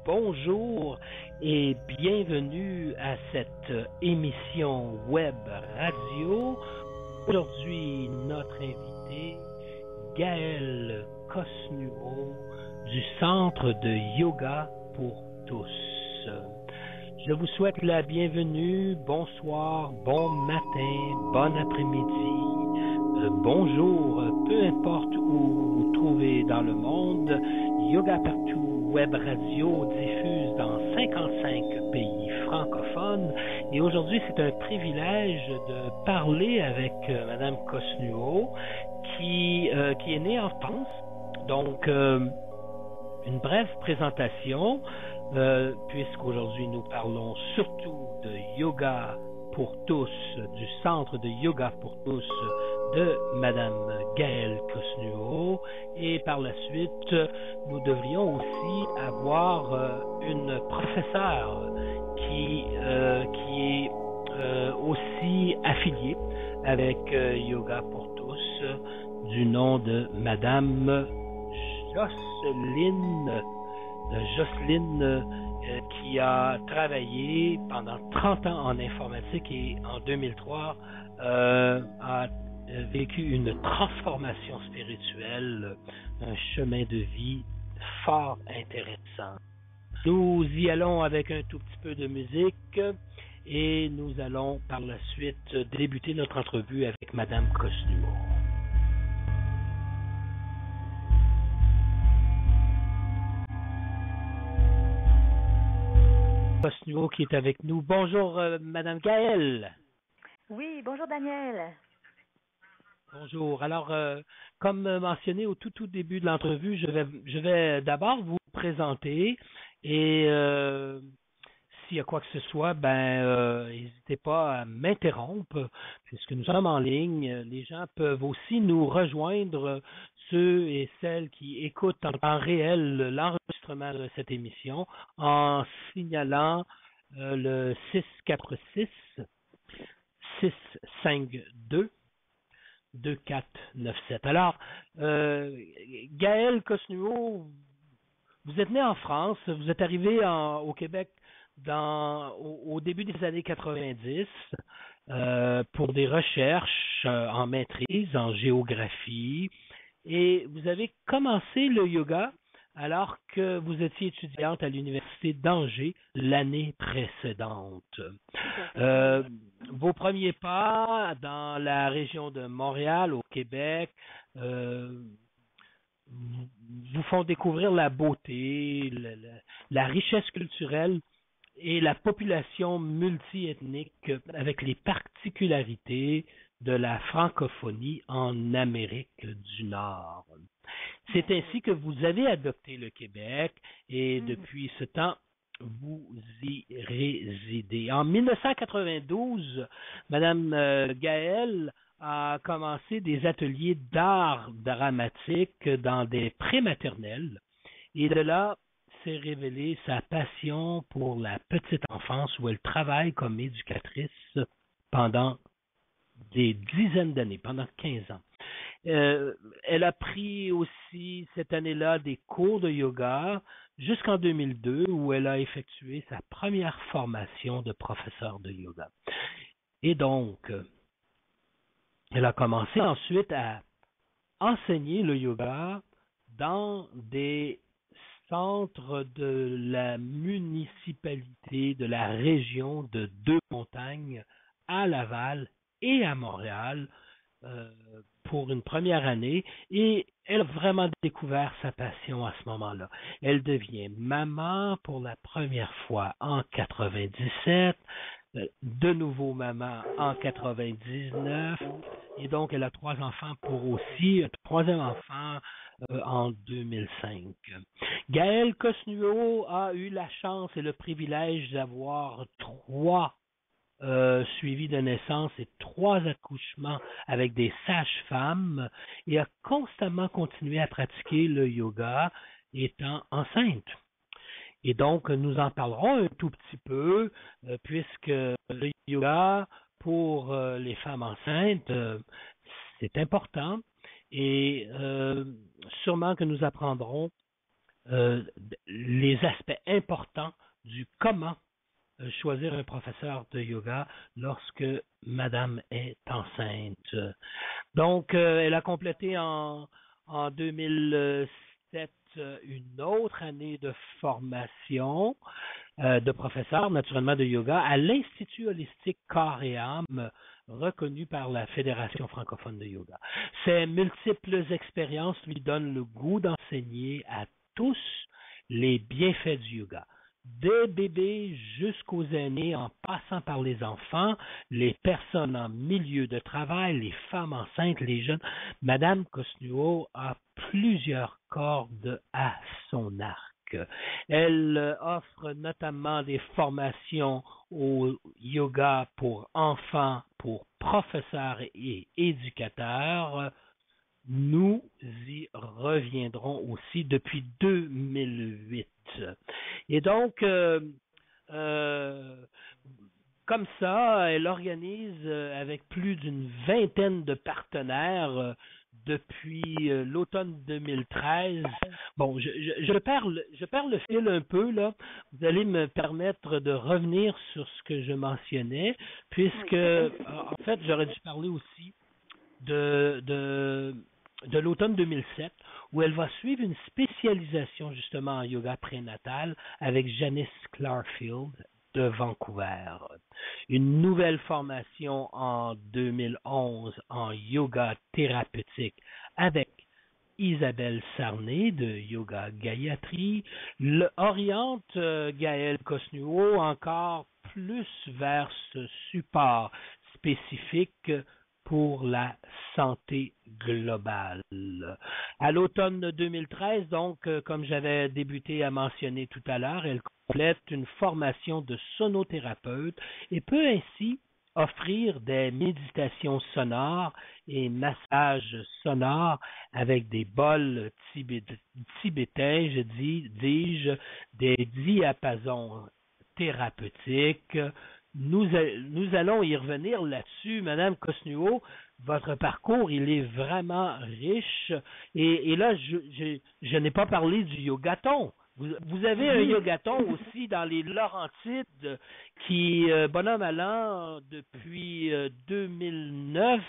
Bonjour et bienvenue à cette émission web radio. Aujourd'hui, notre invité, Gaël Cosnuau du Centre de Yoga pour tous. Je vous souhaite la bienvenue, bonsoir, bon matin, bon après-midi, bonjour, peu importe où vous vous trouvez dans le monde. Yoga Partout Web Radio diffuse dans 55 pays francophones et aujourd'hui c'est un privilège de parler avec Madame Cosnuau qui est née en France. Donc une brève présentation puisqu'aujourd'hui nous parlons surtout de yoga pour tous, du Centre de Yoga pour tous de Madame Gaël Cosnuau, et par la suite nous devrions aussi avoir une professeure qui est aussi affiliée avec Yoga pour tous du nom de Madame Jocelyne qui a travaillé pendant 30 ans en informatique et en 2003 a vécu une transformation spirituelle, un chemin de vie fort intéressant. Nous y allons avec un tout petit peu de musique et nous allons par la suite débuter notre entrevue avec Madame Cosnuau. Cosnuau qui est avec nous. Bonjour Madame Gaël. Oui, bonjour Daniel. Bonjour. Alors, comme mentionné au tout début de l'entrevue, je vais d'abord vous présenter et s'il y a quoi que ce soit, n'hésitez pas à m'interrompre puisque nous sommes en ligne. Les gens peuvent aussi nous rejoindre, ceux et celles qui écoutent en temps réel l'enregistrement de cette émission en signalant le 646-652 2497. Alors, Gaël Cosnuau, vous êtes né en France, vous êtes arrivé au Québec au début des années 90 pour des recherches en maîtrise, en géographie, et vous avez commencé le yoga alors que vous étiez étudiante à l'Université d'Angers l'année précédente. Vos premiers pas dans la région de Montréal, au Québec, vous font découvrir la beauté, la richesse culturelle et la population multiethnique avec les particularités de la francophonie en Amérique du Nord. C'est ainsi que vous avez adopté le Québec et depuis ce temps, vous y résidez. En 1992, Madame Gaël a commencé des ateliers d'art dramatique dans des prématernelles et de là s'est révélée sa passion pour la petite enfance où elle travaille comme éducatrice pendant des dizaines d'années, pendant 15 ans. Elle a pris aussi cette année-là des cours de yoga jusqu'en 2002 où elle a effectué sa première formation de professeur de yoga. Et donc, elle a commencé ensuite à enseigner le yoga dans des centres de la municipalité de la région de Deux-Montagnes à Laval et à Montréal pour une première année et elle a vraiment découvert sa passion à ce moment-là. Elle devient maman pour la première fois en 97, de nouveau maman en 99 et donc elle a 3 enfants pour aussi un troisième enfant en 2005. Gaël Cosnuau a eu la chance et le privilège d'avoir 3 suivi de naissance et 3 accouchements avec des sages-femmes et a constamment continué à pratiquer le yoga étant enceinte. Et donc, nous en parlerons un tout petit peu puisque le yoga pour les femmes enceintes, c'est important et sûrement que nous apprendrons les aspects importants du comment choisir un professeur de yoga lorsque Madame est enceinte. Donc, elle a complété en 2007 une autre année de formation de professeur, naturellement, de yoga à l'Institut holistique Corps et âme, reconnu par la Fédération francophone de yoga. Ses multiples expériences lui donnent le goût d'enseigner à tous les bienfaits du yoga. Des bébés jusqu'aux aînés, en passant par les enfants, les personnes en milieu de travail, les femmes enceintes, les jeunes. Madame Cosnuo a plusieurs cordes à son arc. Elle offre notamment des formations au yoga pour enfants, pour professeurs et éducateurs. Nous y reviendrons aussi depuis 2008. Et donc, comme ça, elle organise avec plus d'une vingtaine de partenaires depuis l'automne 2013. Bon, je perds le fil un peu, là. Vous allez me permettre de revenir sur ce que je mentionnais, puisque, en fait, j'aurais dû parler aussi de l'automne 2007, où elle va suivre une spécialisation justement en yoga prénatal avec Janice Clarfield de Vancouver. Une nouvelle formation en 2011 en yoga thérapeutique avec Isabelle Sarné de Yoga Gayatri oriente Gaëlle Cosnuo encore plus vers ce support spécifique pour la santé globale. À l'automne 2013, donc, comme j'avais débuté à mentionner tout à l'heure, elle complète une formation de sonothérapeute et peut ainsi offrir des méditations sonores et massages sonores avec des bols tibétains, dis-je, des diapasons thérapeutiques. Nous allons y revenir là-dessus, Madame Cosnuo. Votre parcours, il est vraiment riche. Et là, je n'ai pas parlé du yogaton. Vous avez un yogaton aussi dans les Laurentides qui, bonhomme à l'an, depuis 2009,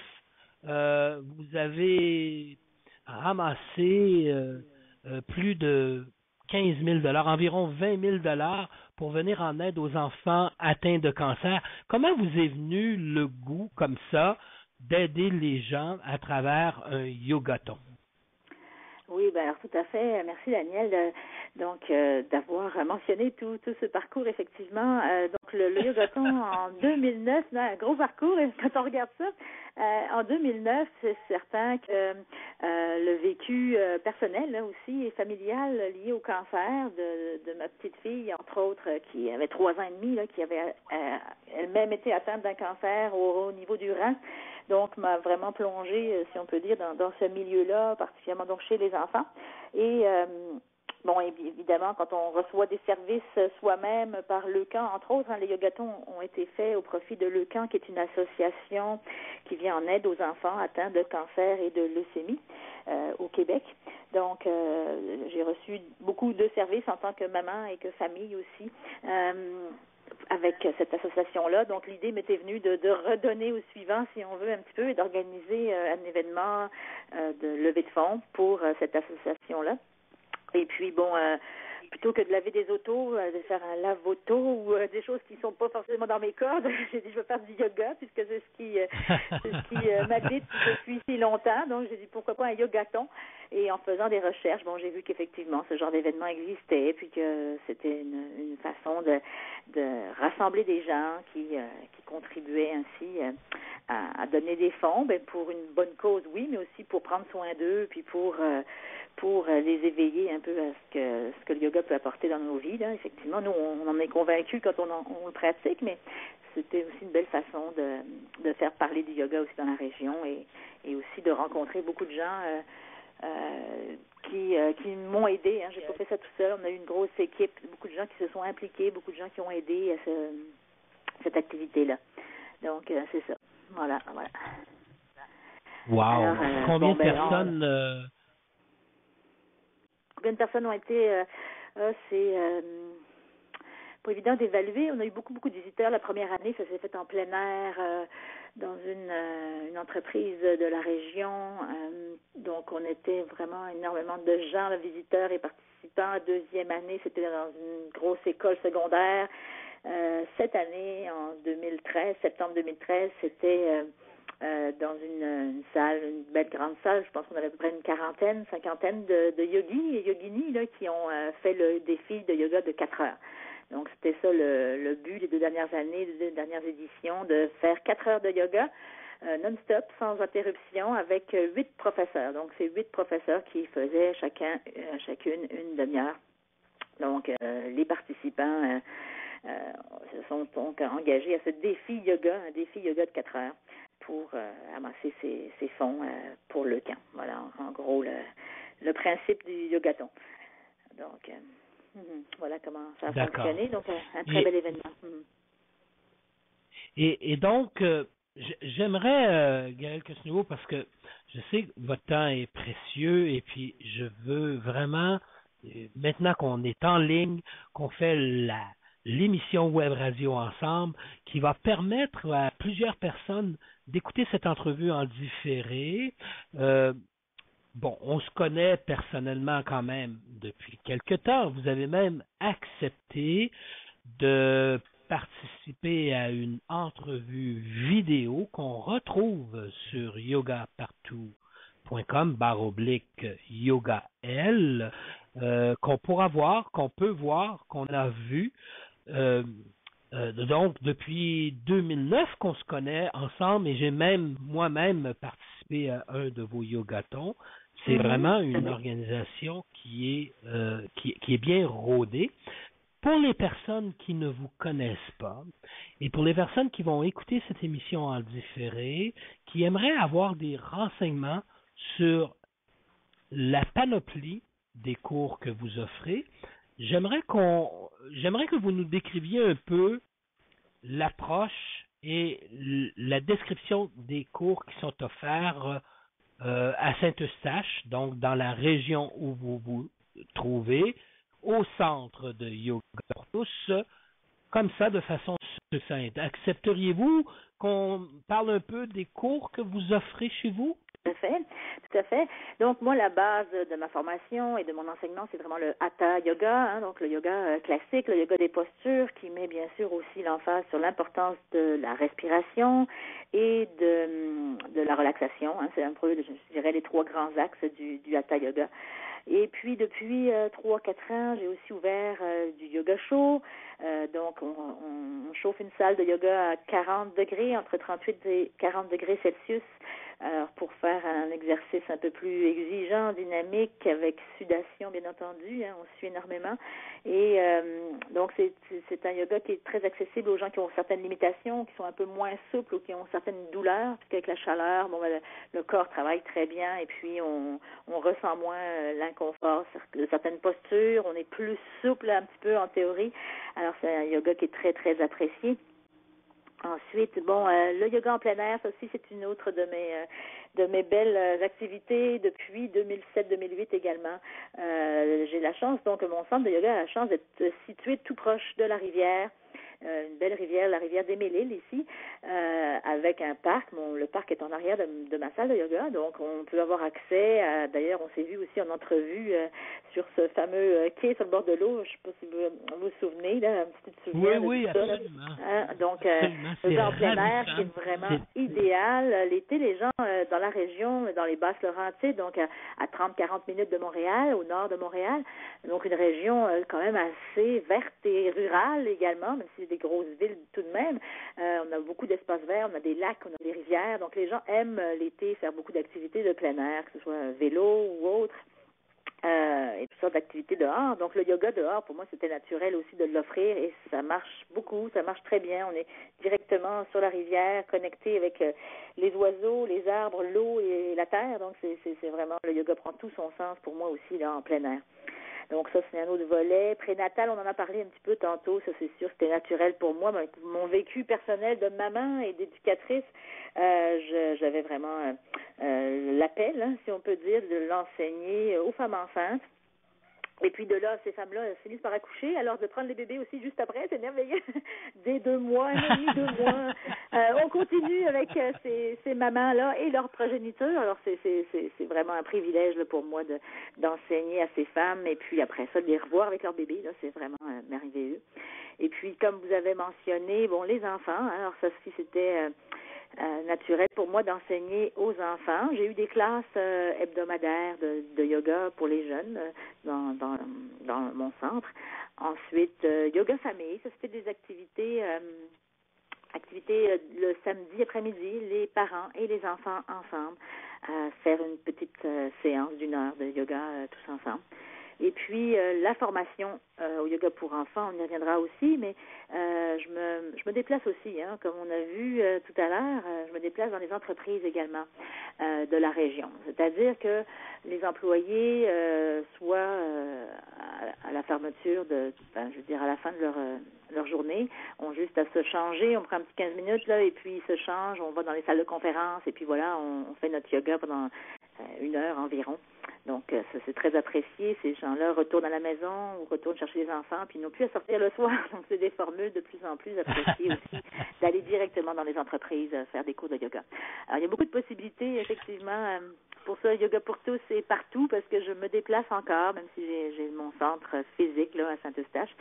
vous avez ramassé plus de 15 000 $, environ 20 000 $ pour venir en aide aux enfants atteints de cancer. Comment vous est venu le goût comme ça d'aider les gens à travers un yogaton? Oui, ben alors tout à fait. Merci Daniel d'avoir mentionné tout ce parcours effectivement. Donc le yogaton en 2009, un gros parcours. Et quand on regarde ça, en 2009, c'est certain que le vécu personnel là, aussi et familial lié au cancer de ma petite fille, entre autres, qui avait 3 ans et demi, là, qui avait elle-même été atteinte d'un cancer au niveau du rein. Donc, m'a vraiment plongée, si on peut dire, dans ce milieu-là, particulièrement donc chez les enfants. Et bon, évidemment, quand on reçoit des services soi-même par Leucan, entre autres, les yogatons ont été faits au profit de Leucan, qui est une association qui vient en aide aux enfants atteints de cancer et de leucémie au Québec. Donc, j'ai reçu beaucoup de services en tant que maman et que famille aussi. Avec cette association-là. Donc, l'idée m'était venue de redonner au suivant, si on veut, un petit peu, et d'organiser un événement de levée de fonds pour cette association-là. Et puis, bon, plutôt que de laver des autos, de faire un lave-auto ou des choses qui ne sont pas forcément dans mes cordes, j'ai dit, je vais faire du yoga, puisque c'est ce qui m'habite depuis si longtemps. Donc, j'ai dit, pourquoi pas un yogaton? Et en faisant des recherches, bon, j'ai vu qu'effectivement, ce genre d'événement existait, puis que c'était une façon de rassembler des gens qui contribuaient ainsi à donner des fonds, ben, pour une bonne cause, oui, mais aussi pour prendre soin d'eux, puis pour les éveiller un peu à ce que le yoga peut apporter dans nos vies. Là. Effectivement, nous, on en est convaincus quand on le pratique, mais c'était aussi une belle façon de faire parler du yoga aussi dans la région et aussi de rencontrer beaucoup de gens qui m'ont aidé. Hein. J'ai pas fait ça tout seul. On a eu une grosse équipe, beaucoup de gens qui se sont impliqués, beaucoup de gens qui ont aidé à cette activité-là. Donc, c'est ça. Voilà. Wow! Alors, combien de personnes... Combien de personnes ont été... c'est pas évident d'évaluer. On a eu beaucoup de visiteurs la première année. Ça s'est fait en plein air dans une entreprise de la région. Donc, on était vraiment énormément de gens, de visiteurs et participants. Deuxième année, c'était dans une grosse école secondaire. Cette année, en 2013, septembre 2013, c'était dans une salle, une belle grande salle. Je pense qu'on avait à peu près une cinquantaine de yogis et yoginis là, qui ont fait le défi de yoga de 4 heures. Donc, c'était ça le but des 2 dernières années, des 2 dernières éditions, de faire 4 heures de yoga non-stop, sans interruption, avec 8 professeurs. Donc, c'est 8 professeurs qui faisaient chacune une demi-heure. Donc, les participants se sont donc engagés à ce défi yoga, un défi yoga de 4 heures pour amasser ces fonds pour le camp. Voilà, en gros, le principe du yogaton. Donc, voilà comment ça a fonctionné. Donc, un très bel événement. Et donc, j'aimerais, Gaëlle Cosnero, parce que je sais que votre temps est précieux et puis je veux vraiment, maintenant qu'on est en ligne, qu'on fait l'émission Web Radio ensemble, qui va permettre à plusieurs personnes d'écouter cette entrevue en différé. Bon, on se connaît personnellement quand même depuis quelque temps. Vous avez même accepté de participer à une entrevue vidéo qu'on retrouve sur yogapartout.com/yogaL, qu'on pourra voir, qu'on peut voir, qu'on a vu. Donc, depuis 2009 qu'on se connaît ensemble et j'ai même moi-même participé à un de vos yogatons. C'est vraiment une organisation qui est bien rodée. Pour les personnes qui ne vous connaissent pas et pour les personnes qui vont écouter cette émission en différé, qui aimeraient avoir des renseignements sur la panoplie des cours que vous offrez, j'aimerais que vous nous décriviez un peu l'approche et la description des cours qui sont offerts à Saint-Eustache, donc dans la région où vous vous trouvez, au centre de Yoga pour tous, comme ça, de façon succincte. Accepteriez-vous qu'on parle un peu des cours que vous offrez chez vous? Tout à fait. Donc, moi, la base de ma formation et de mon enseignement, c'est vraiment le Hatha Yoga, donc le yoga classique, le yoga des postures, qui met bien sûr aussi l'emphase sur l'importance de la respiration et de la relaxation. C'est un peu, je dirais, les 3 grands axes du Hatha Yoga. Et puis, depuis 3-4 ans, j'ai aussi ouvert du yoga chaud. Donc, on chauffe une salle de yoga à 40 degrés, entre 38 et 40 degrés Celsius, pour faire un exercice un peu plus exigeant, dynamique, avec sudation, bien entendu. On suit énormément. Et donc, c'est un yoga qui est très accessible aux gens qui ont certaines limitations, qui sont un peu moins souples ou qui ont certaines douleurs, puisqu'avec la chaleur, le corps travaille très bien et puis on ressent moins l'inconfort de certaines postures. On est plus souple un petit peu en théorie. Alors, c'est un yoga qui est très, très apprécié. Ensuite, le yoga en plein air, ça aussi, c'est une autre de mes belles activités depuis 2007-2008 également. J'ai la chance, donc mon centre de yoga a la chance d'être situé tout proche de la rivière. Une belle rivière, la rivière des Mélilles ici, avec un parc. Le parc est en arrière de ma salle de yoga, donc on peut avoir accès à, d'ailleurs, on s'est vu aussi en entrevue sur ce fameux quai sur le bord de l'eau. Je ne sais pas si vous vous souvenez, là, si tu te souviens. Oui, de ça, absolument. Donc, le en plein air, qui est vraiment idéal. L'été, les gens dans la région, dans les Basses-Laurentides, donc à 30-40 minutes de Montréal, au nord de Montréal, donc une région quand même assez verte et rurale également, même si des grosses villes tout de même. On a beaucoup d'espaces verts, on a des lacs, on a des rivières. Donc, les gens aiment l'été faire beaucoup d'activités de plein air, que ce soit vélo ou autre. Et toutes sortes d'activités dehors. Donc, le yoga dehors, pour moi, c'était naturel aussi de l'offrir et ça marche beaucoup, ça marche très bien. On est directement sur la rivière, connecté avec les oiseaux, les arbres, l'eau et la terre. Donc, c'est vraiment, le yoga prend tout son sens pour moi aussi, là, en plein air. Donc ça, c'est un autre volet. Prénatal, on en a parlé un petit peu tantôt, ça c'est sûr, c'était naturel pour moi. Mon vécu personnel de maman et d'éducatrice, j'avais vraiment l'appel, si on peut dire, de l'enseigner aux femmes enceintes. Et puis de là, ces femmes-là finissent par accoucher. Alors de prendre les bébés aussi juste après, c'est merveilleux. Dès 2 mois, un an et demi, 2 mois. On continue avec ces mamans-là et leur progéniture. Alors c'est vraiment un privilège là, pour moi d'enseigner à ces femmes. Et puis après ça, de les revoir avec leurs bébés. Là, c'est vraiment merveilleux. Et puis comme vous avez mentionné, bon, les enfants. Alors ça aussi, c'était naturel pour moi d'enseigner aux enfants. J'ai eu des classes hebdomadaires de yoga pour les jeunes dans mon centre. Ensuite, yoga famille, ça c'était des activités le samedi après-midi, les parents et les enfants ensemble, faire une petite séance d'1 heure de yoga tous ensemble. Et puis la formation au yoga pour enfants, on y reviendra aussi, mais je me déplace aussi, hein, comme on a vu tout à l'heure, je me déplace dans les entreprises également de la région. C'est-à-dire que les employés, soit à la fermeture je veux dire à la fin de leur journée, ont juste à se changer, on prend un petit 15 minutes là, et puis ils se changent, on va dans les salles de conférence, et puis voilà, on fait notre yoga pendant 1 heure environ. Donc, ça c'est très apprécié. Ces gens-là retournent à la maison ou retournent chercher les enfants, puis ils n'ont plus à sortir le soir. Donc, c'est des formules de plus en plus appréciées aussi d'aller directement dans les entreprises faire des cours de yoga. Alors, il y a beaucoup de possibilités, effectivement, pour ça, yoga pour tous et partout, parce que je me déplace encore, même si j'ai mon centre physique là à Saint-Eustache,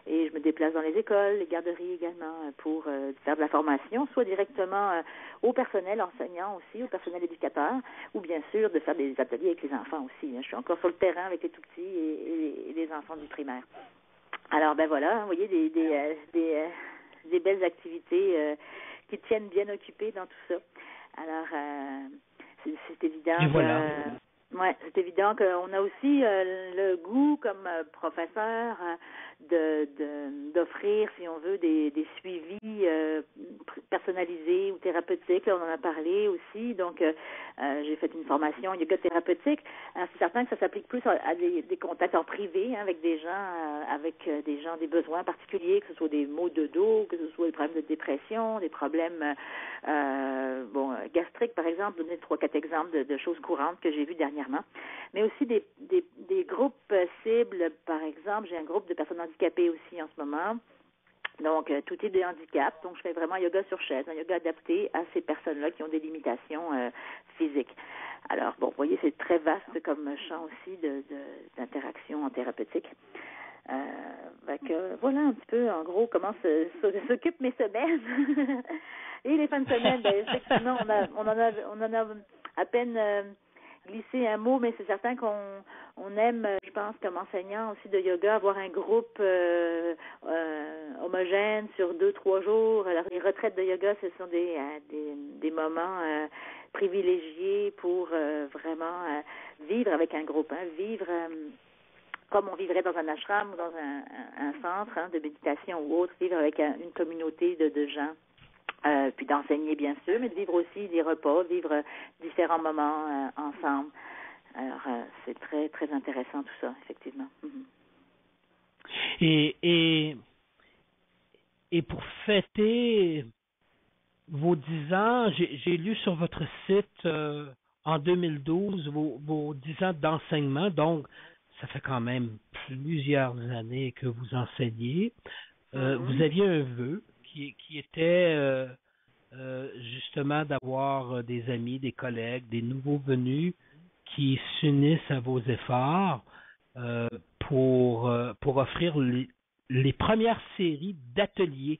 et je me déplace dans les écoles, les garderies également, pour faire de la formation, soit directement au personnel enseignant aussi, au personnel éducateur, ou bien sûr de faire des ateliers avec les enfants aussi. Je suis encore sur le terrain avec les tout-petits et les enfants du primaire. Alors, ben voilà, vous voyez, des belles activités qui tiennent bien occupées dans tout ça. Alors, c'est évident. Et voilà. Ouais, c'est évident qu'on a aussi le goût comme professeur d'offrir, si on veut, des suivis personnalisés ou thérapeutiques. Là, on en a parlé aussi. Donc, j'ai fait une formation yoga thérapeutique. Alors, c'est certain que ça s'applique plus à des contacts en privé, hein, avec des gens, des besoins particuliers, que ce soit des maux de dos, que ce soit des problèmes de dépression, des problèmes gastriques, par exemple, donner 3-4 exemples de choses courantes que j'ai vues dernièrement. Mais aussi des groupes cibles, par exemple, j'ai un groupe de personnes handicapées aussi en ce moment. Donc, tout type de handicap. Donc, je fais vraiment un yoga sur chaise, un yoga adapté à ces personnes-là qui ont des limitations physiques. Alors, bon, vous voyez, c'est très vaste comme champ aussi d'interaction en thérapeutique. Voilà un petit peu, en gros, comment s'occupent mes semaines. Et les fins de semaine, effectivement, on en a à peine glisser un mot, mais c'est certain qu'on aime, je pense, comme enseignant aussi de yoga, avoir un groupe homogène sur 2-3 jours. Alors, les retraites de yoga, ce sont des moments privilégiés pour vraiment vivre avec un groupe, hein, vivre comme on vivrait dans un ashram ou dans un centre de méditation ou autre, vivre avec une communauté de gens. Puis d'enseigner, bien sûr, mais de vivre aussi des repas, vivre différents moments ensemble. Alors, c'est très, très intéressant tout ça, effectivement. Et pour fêter vos 10 ans, j'ai lu sur votre site en 2012 vos 10 ans d'enseignement, donc ça fait quand même plusieurs années que vous enseignez. Vous aviez un vœu qui était justement d'avoir des amis, des collègues, des nouveaux venus qui s'unissent à vos efforts pour offrir les premières séries d'ateliers,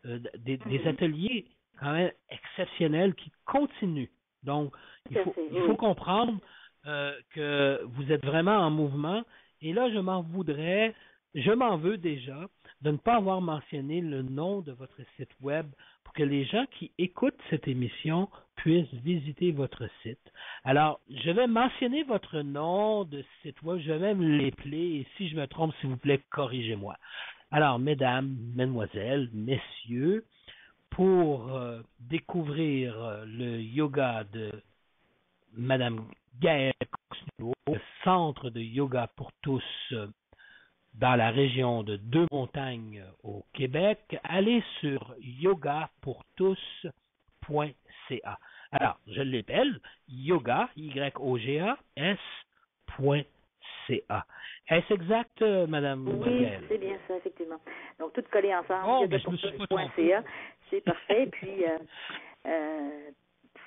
des ateliers quand même exceptionnels qui continuent. Donc, il faut comprendre que vous êtes vraiment en mouvement. Et là, je m'en veux déjà de ne pas avoir mentionné le nom de votre site web pour que les gens qui écoutent cette émission puissent visiter votre site. Alors, je vais mentionner votre nom de site web, je vais même l'épeler, et si je me trompe, s'il vous plaît, corrigez-moi. Alors, mesdames, mesdemoiselles, messieurs, pour découvrir le yoga de Madame Gaëlle Cosnello, le centre de yoga pour tous dans la région de Deux-Montagnes au Québec, allez sur yogapourtous.ca. Alors, je l'appelle yoga, YOGA, S.ca. Est-ce exact, Madame Oui, Gaëlle? c'est bien ça, effectivement. Donc, tout collé ensemble, Oh, mais je me suis pas trompé. c'est parfait. Puis,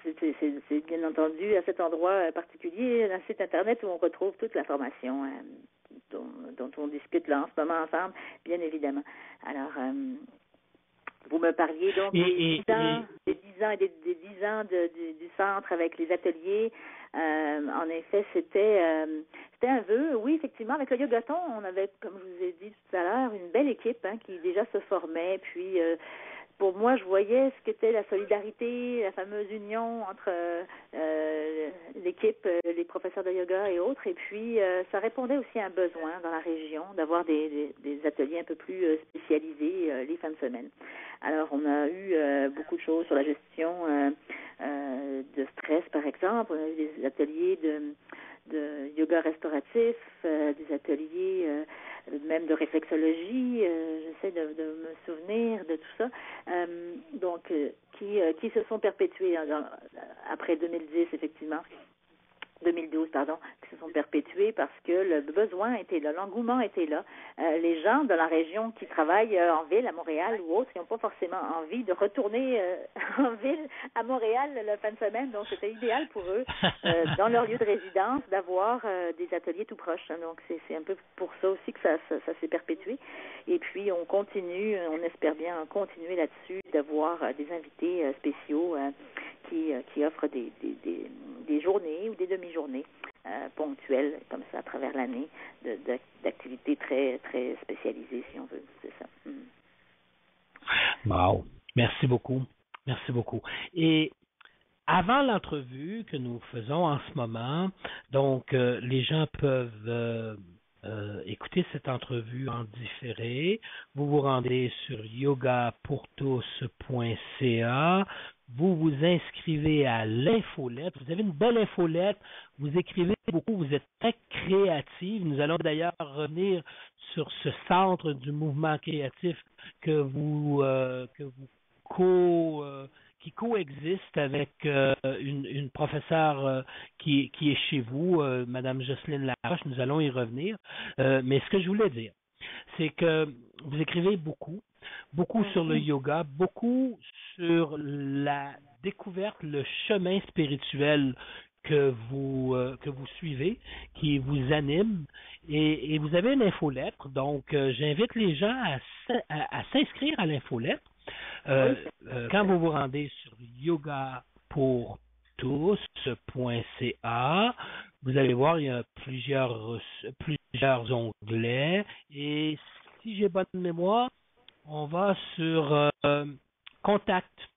c'est bien entendu à cet endroit particulier, un site Internet où on retrouve toute la formation dont on discute là en ce moment ensemble, bien évidemment. Alors, vous me parliez donc des 10 ans et des 10 ans du centre avec les ateliers. En effet, c'était un vœu. Oui, effectivement, avec le Yogaton, on avait, comme je vous ai dit tout à l'heure, une belle équipe qui déjà se formait. Puis, pour moi, je voyais ce qu'était la solidarité, la fameuse union entre l'équipe, les professeurs de yoga et autres. Et puis, ça répondait aussi à un besoin dans la région d'avoir des ateliers un peu plus spécialisés les fins de semaine. Alors, on a eu beaucoup de choses sur la gestion de stress, par exemple. On a eu des ateliers de yoga restauratif, des ateliers même de réflexologie. J'essaie de me souvenir de tout ça. Donc, qui se sont perpétués après 2010, effectivement. 2012, pardon, qui se sont perpétués parce que le besoin était là, l'engouement était là. Les gens de la région qui travaillent en ville, à Montréal ou autres, ils n'ont pas forcément envie de retourner en ville, à Montréal, la fin de semaine. Donc, c'était idéal pour eux, dans leur lieu de résidence, d'avoir des ateliers tout proches. Donc, c'est un peu pour ça aussi que ça s'est perpétué. Et puis, on continue, on espère bien continuer là-dessus, d'avoir des invités spéciaux qui offrent des journées ou des demi-journées ponctuelles, comme ça, à travers l'année, d'activités très, très spécialisées, si on veut. C'est ça. Wow. Merci beaucoup. Merci beaucoup. Et avant l'entrevue que nous faisons en ce moment, donc les gens peuvent écouter cette entrevue en différé. Vous vous rendez sur yogapourtous.ca. Vous vous inscrivez à l'infolette. Vous avez une belle infolette. Vous écrivez beaucoup. Vous êtes très créative. Nous allons d'ailleurs revenir sur ce centre du mouvement créatif qui coexiste avec une professeure qui est chez vous, Madame Jocelyne Laroche. Nous allons y revenir. Mais ce que je voulais dire, c'est que vous écrivez beaucoup sur le yoga, beaucoup sur la découverte, le chemin spirituel que vous suivez, qui vous anime, et vous avez une infolettre. Donc, j'invite les gens à s'inscrire à l'infolettre. Quand vous vous rendez sur yogapourtous.ca, vous allez voir, il y a plusieurs onglets, et si j'ai bonne mémoire, on va sur contact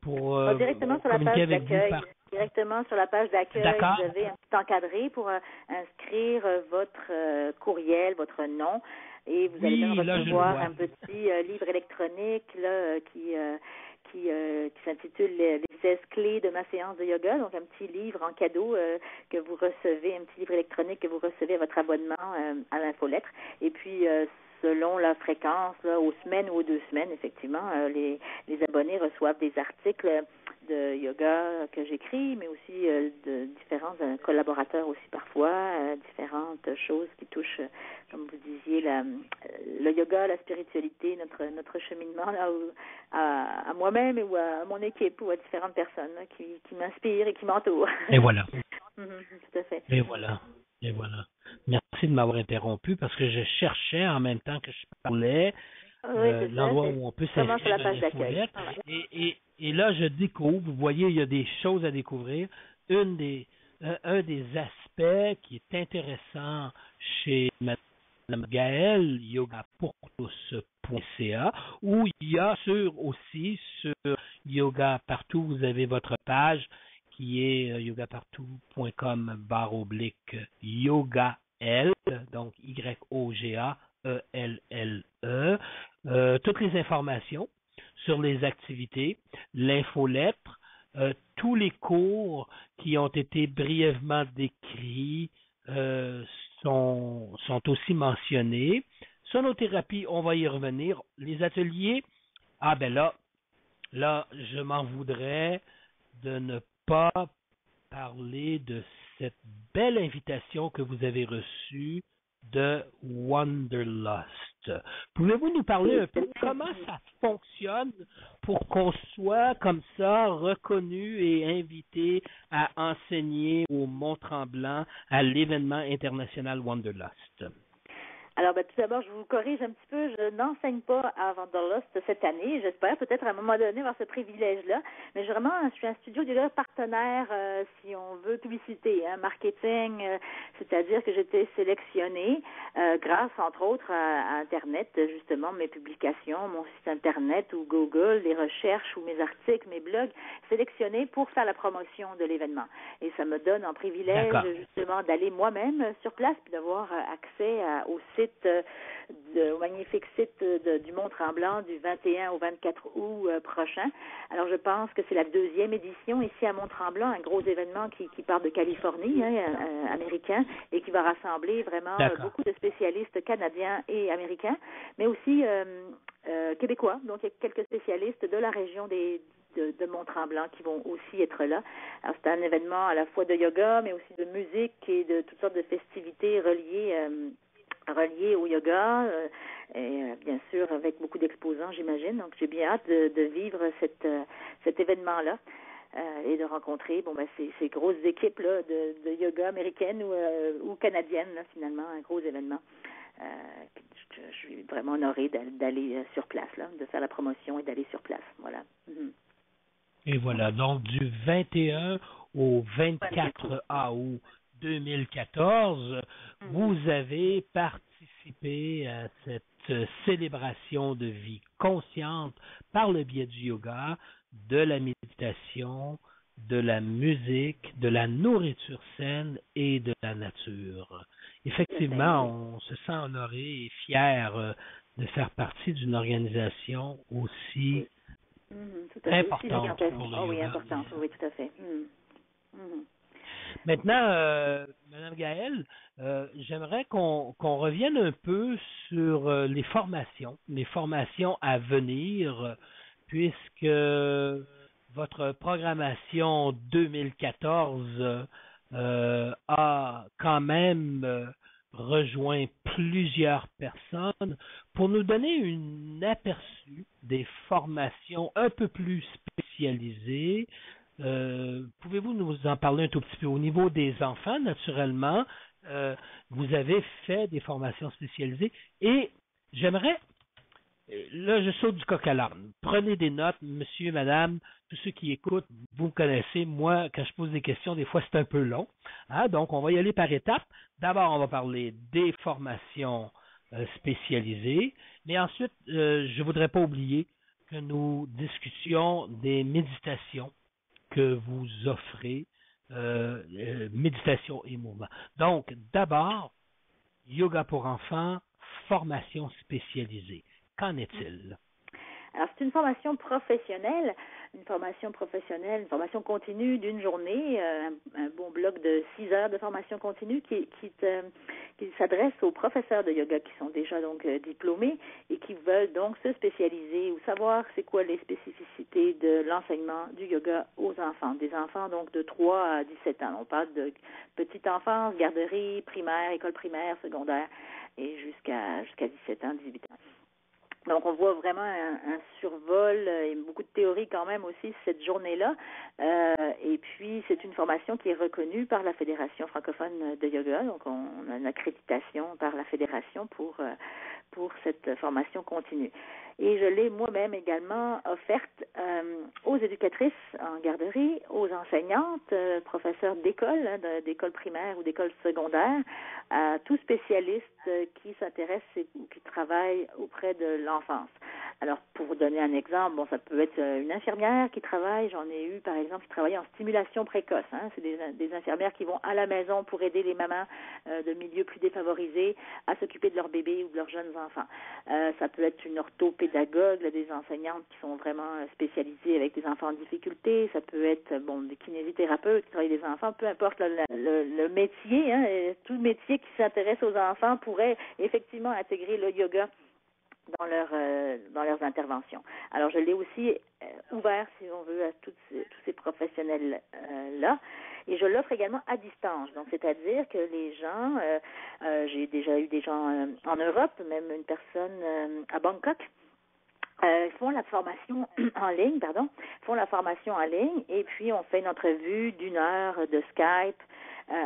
pour directement sur la page d'accueil. Directement sur la page d'accueil, vous avez un petit encadré pour inscrire votre courriel, votre nom. Et vous allez même recevoir un petit livre électronique là, qui s'intitule les 16 clés de ma séance de yoga. Donc, un petit livre en cadeau que vous recevez, un petit livre électronique que vous recevez à votre abonnement à l'infolettre. Et puis, selon la fréquence, là, aux semaines ou aux 2 semaines, effectivement, les abonnés reçoivent des articles de yoga que j'écris, mais aussi de différents collaborateurs aussi parfois, différentes choses qui touchent, comme vous disiez, le yoga, la spiritualité, notre cheminement là, à moi-même ou à mon équipe ou à différentes personnes là, qui m'inspirent et qui m'entourent. Et voilà. Tout à fait. Et voilà. Merci de m'avoir interrompu parce que je cherchais en même temps que je parlais l'endroit où on peut s'inscrire à l'infolette. Et là, je découvre, vous voyez, il y a des choses à découvrir. Un des aspects qui est intéressant chez Mme Gaëlle, yogapourtous.ca, où il y a aussi sur Yoga Partout, vous avez votre page qui est yogapartout.com/yogaL, donc YOGAELLE. Toutes les informations sur les activités, l'infolettre, tous les cours qui ont été brièvement décrits sont aussi mentionnés. Sonothérapie, on va y revenir. Les ateliers, là, je m'en voudrais de ne pas parler de cette belle invitation que vous avez reçue de Wanderlust. Pouvez-vous nous parler un peu de comment ça fonctionne pour qu'on soit comme ça reconnu et invité à enseigner au Mont-Tremblant à l'événement international Wanderlust? Alors, tout d'abord, je vous corrige un petit peu. Je n'enseigne pas à Wanderlust cette année. J'espère peut-être à un moment donné avoir ce privilège-là. Mais je suis un studio de yoga partenaire, si on veut, publicité, marketing. C'est-à-dire que j'ai été sélectionnée grâce, entre autres, à Internet, justement, mes publications, mon site Internet ou Google, les recherches ou mes articles, mes blogs, sélectionnés pour faire la promotion de l'événement. Et ça me donne en privilège, justement, d'aller moi-même sur place puis d'avoir accès au site au magnifique site du Mont-Tremblant du 21 au 24 août prochain. Alors, je pense que c'est la 2e édition ici à Mont-Tremblant, un gros événement qui part de Californie, américain, et qui va rassembler vraiment beaucoup de spécialistes canadiens et américains, mais aussi québécois. Donc, il y a quelques spécialistes de la région de Mont-Tremblant qui vont aussi être là. Alors, c'est un événement à la fois de yoga, mais aussi de musique et de toutes sortes de festivités relié au yoga et bien sûr avec beaucoup d'exposants, j'imagine. Donc, j'ai bien hâte de vivre cet événement-là et de rencontrer ces grosses équipes là, de yoga américaines ou canadiennes, là, finalement, un gros événement. Je suis vraiment honorée d'aller sur place, là, de faire la promotion et d'aller sur place. Voilà. Mm-hmm. Et voilà, donc du 21 au 24 août 2014, vous avez participé à cette célébration de vie consciente par le biais du yoga, de la méditation, de la musique, de la nourriture saine et de la nature. Effectivement, on se sent honoré et fier de faire partie d'une organisation aussi importante pour le yoga. Oui, importante, oui, tout à fait. Maintenant, Madame Gaëlle, j'aimerais qu'on revienne un peu sur les formations à venir, puisque votre programmation 2014 a quand même rejoint plusieurs personnes pour nous donner un aperçu des formations un peu plus spécialisées. Pouvez-vous nous en parler un tout petit peu au niveau des enfants, naturellement? Vous avez fait des formations spécialisées et j'aimerais, là je saute du coq à l'âne. Prenez des notes, monsieur, madame, tous ceux qui écoutent, vous me connaissez, moi quand je pose des questions, des fois c'est un peu long. Donc on va y aller par étapes. D'abord on va parler des formations spécialisées, mais ensuite je ne voudrais pas oublier que nous discutions des méditations que vous offrez, méditation et mouvement. Donc, d'abord, yoga pour enfants, formation spécialisée. Qu'en est-il? Alors, c'est une formation professionnelle, une formation continue d'une journée, un bon bloc de 6 heures de formation continue qui s'adresse aux professeurs de yoga qui sont déjà donc diplômés et qui veulent donc se spécialiser ou savoir c'est quoi les spécificités de l'enseignement du yoga aux enfants, des enfants donc de 3 à 17 ans. On parle de petite enfance, garderie, primaire, école primaire, secondaire et jusqu'à 17 ans, 18 ans. Donc, on voit vraiment un survol et beaucoup de théorie quand même aussi cette journée-là. Et puis, c'est une formation qui est reconnue par la Fédération francophone de yoga. Donc, on a une accréditation par la Fédération pour cette formation continue. Et je l'ai moi-même également offerte aux éducatrices en garderie, aux enseignantes, professeurs d'école, d'école primaire ou d'école secondaire, à tout spécialiste qui s'intéresse ou qui travaille auprès de l'enfance. Alors, pour vous donner un exemple, ça peut être une infirmière qui travaille, j'en ai eu par exemple qui travaillait en stimulation précoce. C'est des infirmières qui vont à la maison pour aider les mamans de milieux plus défavorisés à s'occuper de leurs bébés ou de leurs jeunes enfants. Ça peut être une orthopédagogue, des enseignantes qui sont vraiment spécialisées avec des enfants en difficulté. Ça peut être des kinésithérapeutes qui travaillent avec des enfants, peu importe le métier, tout métier qui s'intéresse aux enfants pourrait effectivement intégrer le yoga dans leurs interventions. Alors, je l'ai aussi ouvert, si on veut, à tous ces professionnels-là. Et je l'offre également à distance. Donc, c'est-à-dire que les gens, j'ai déjà eu des gens en Europe, même une personne à Bangkok, font la formation en ligne, et puis on fait une entrevue d'1 heure de Skype,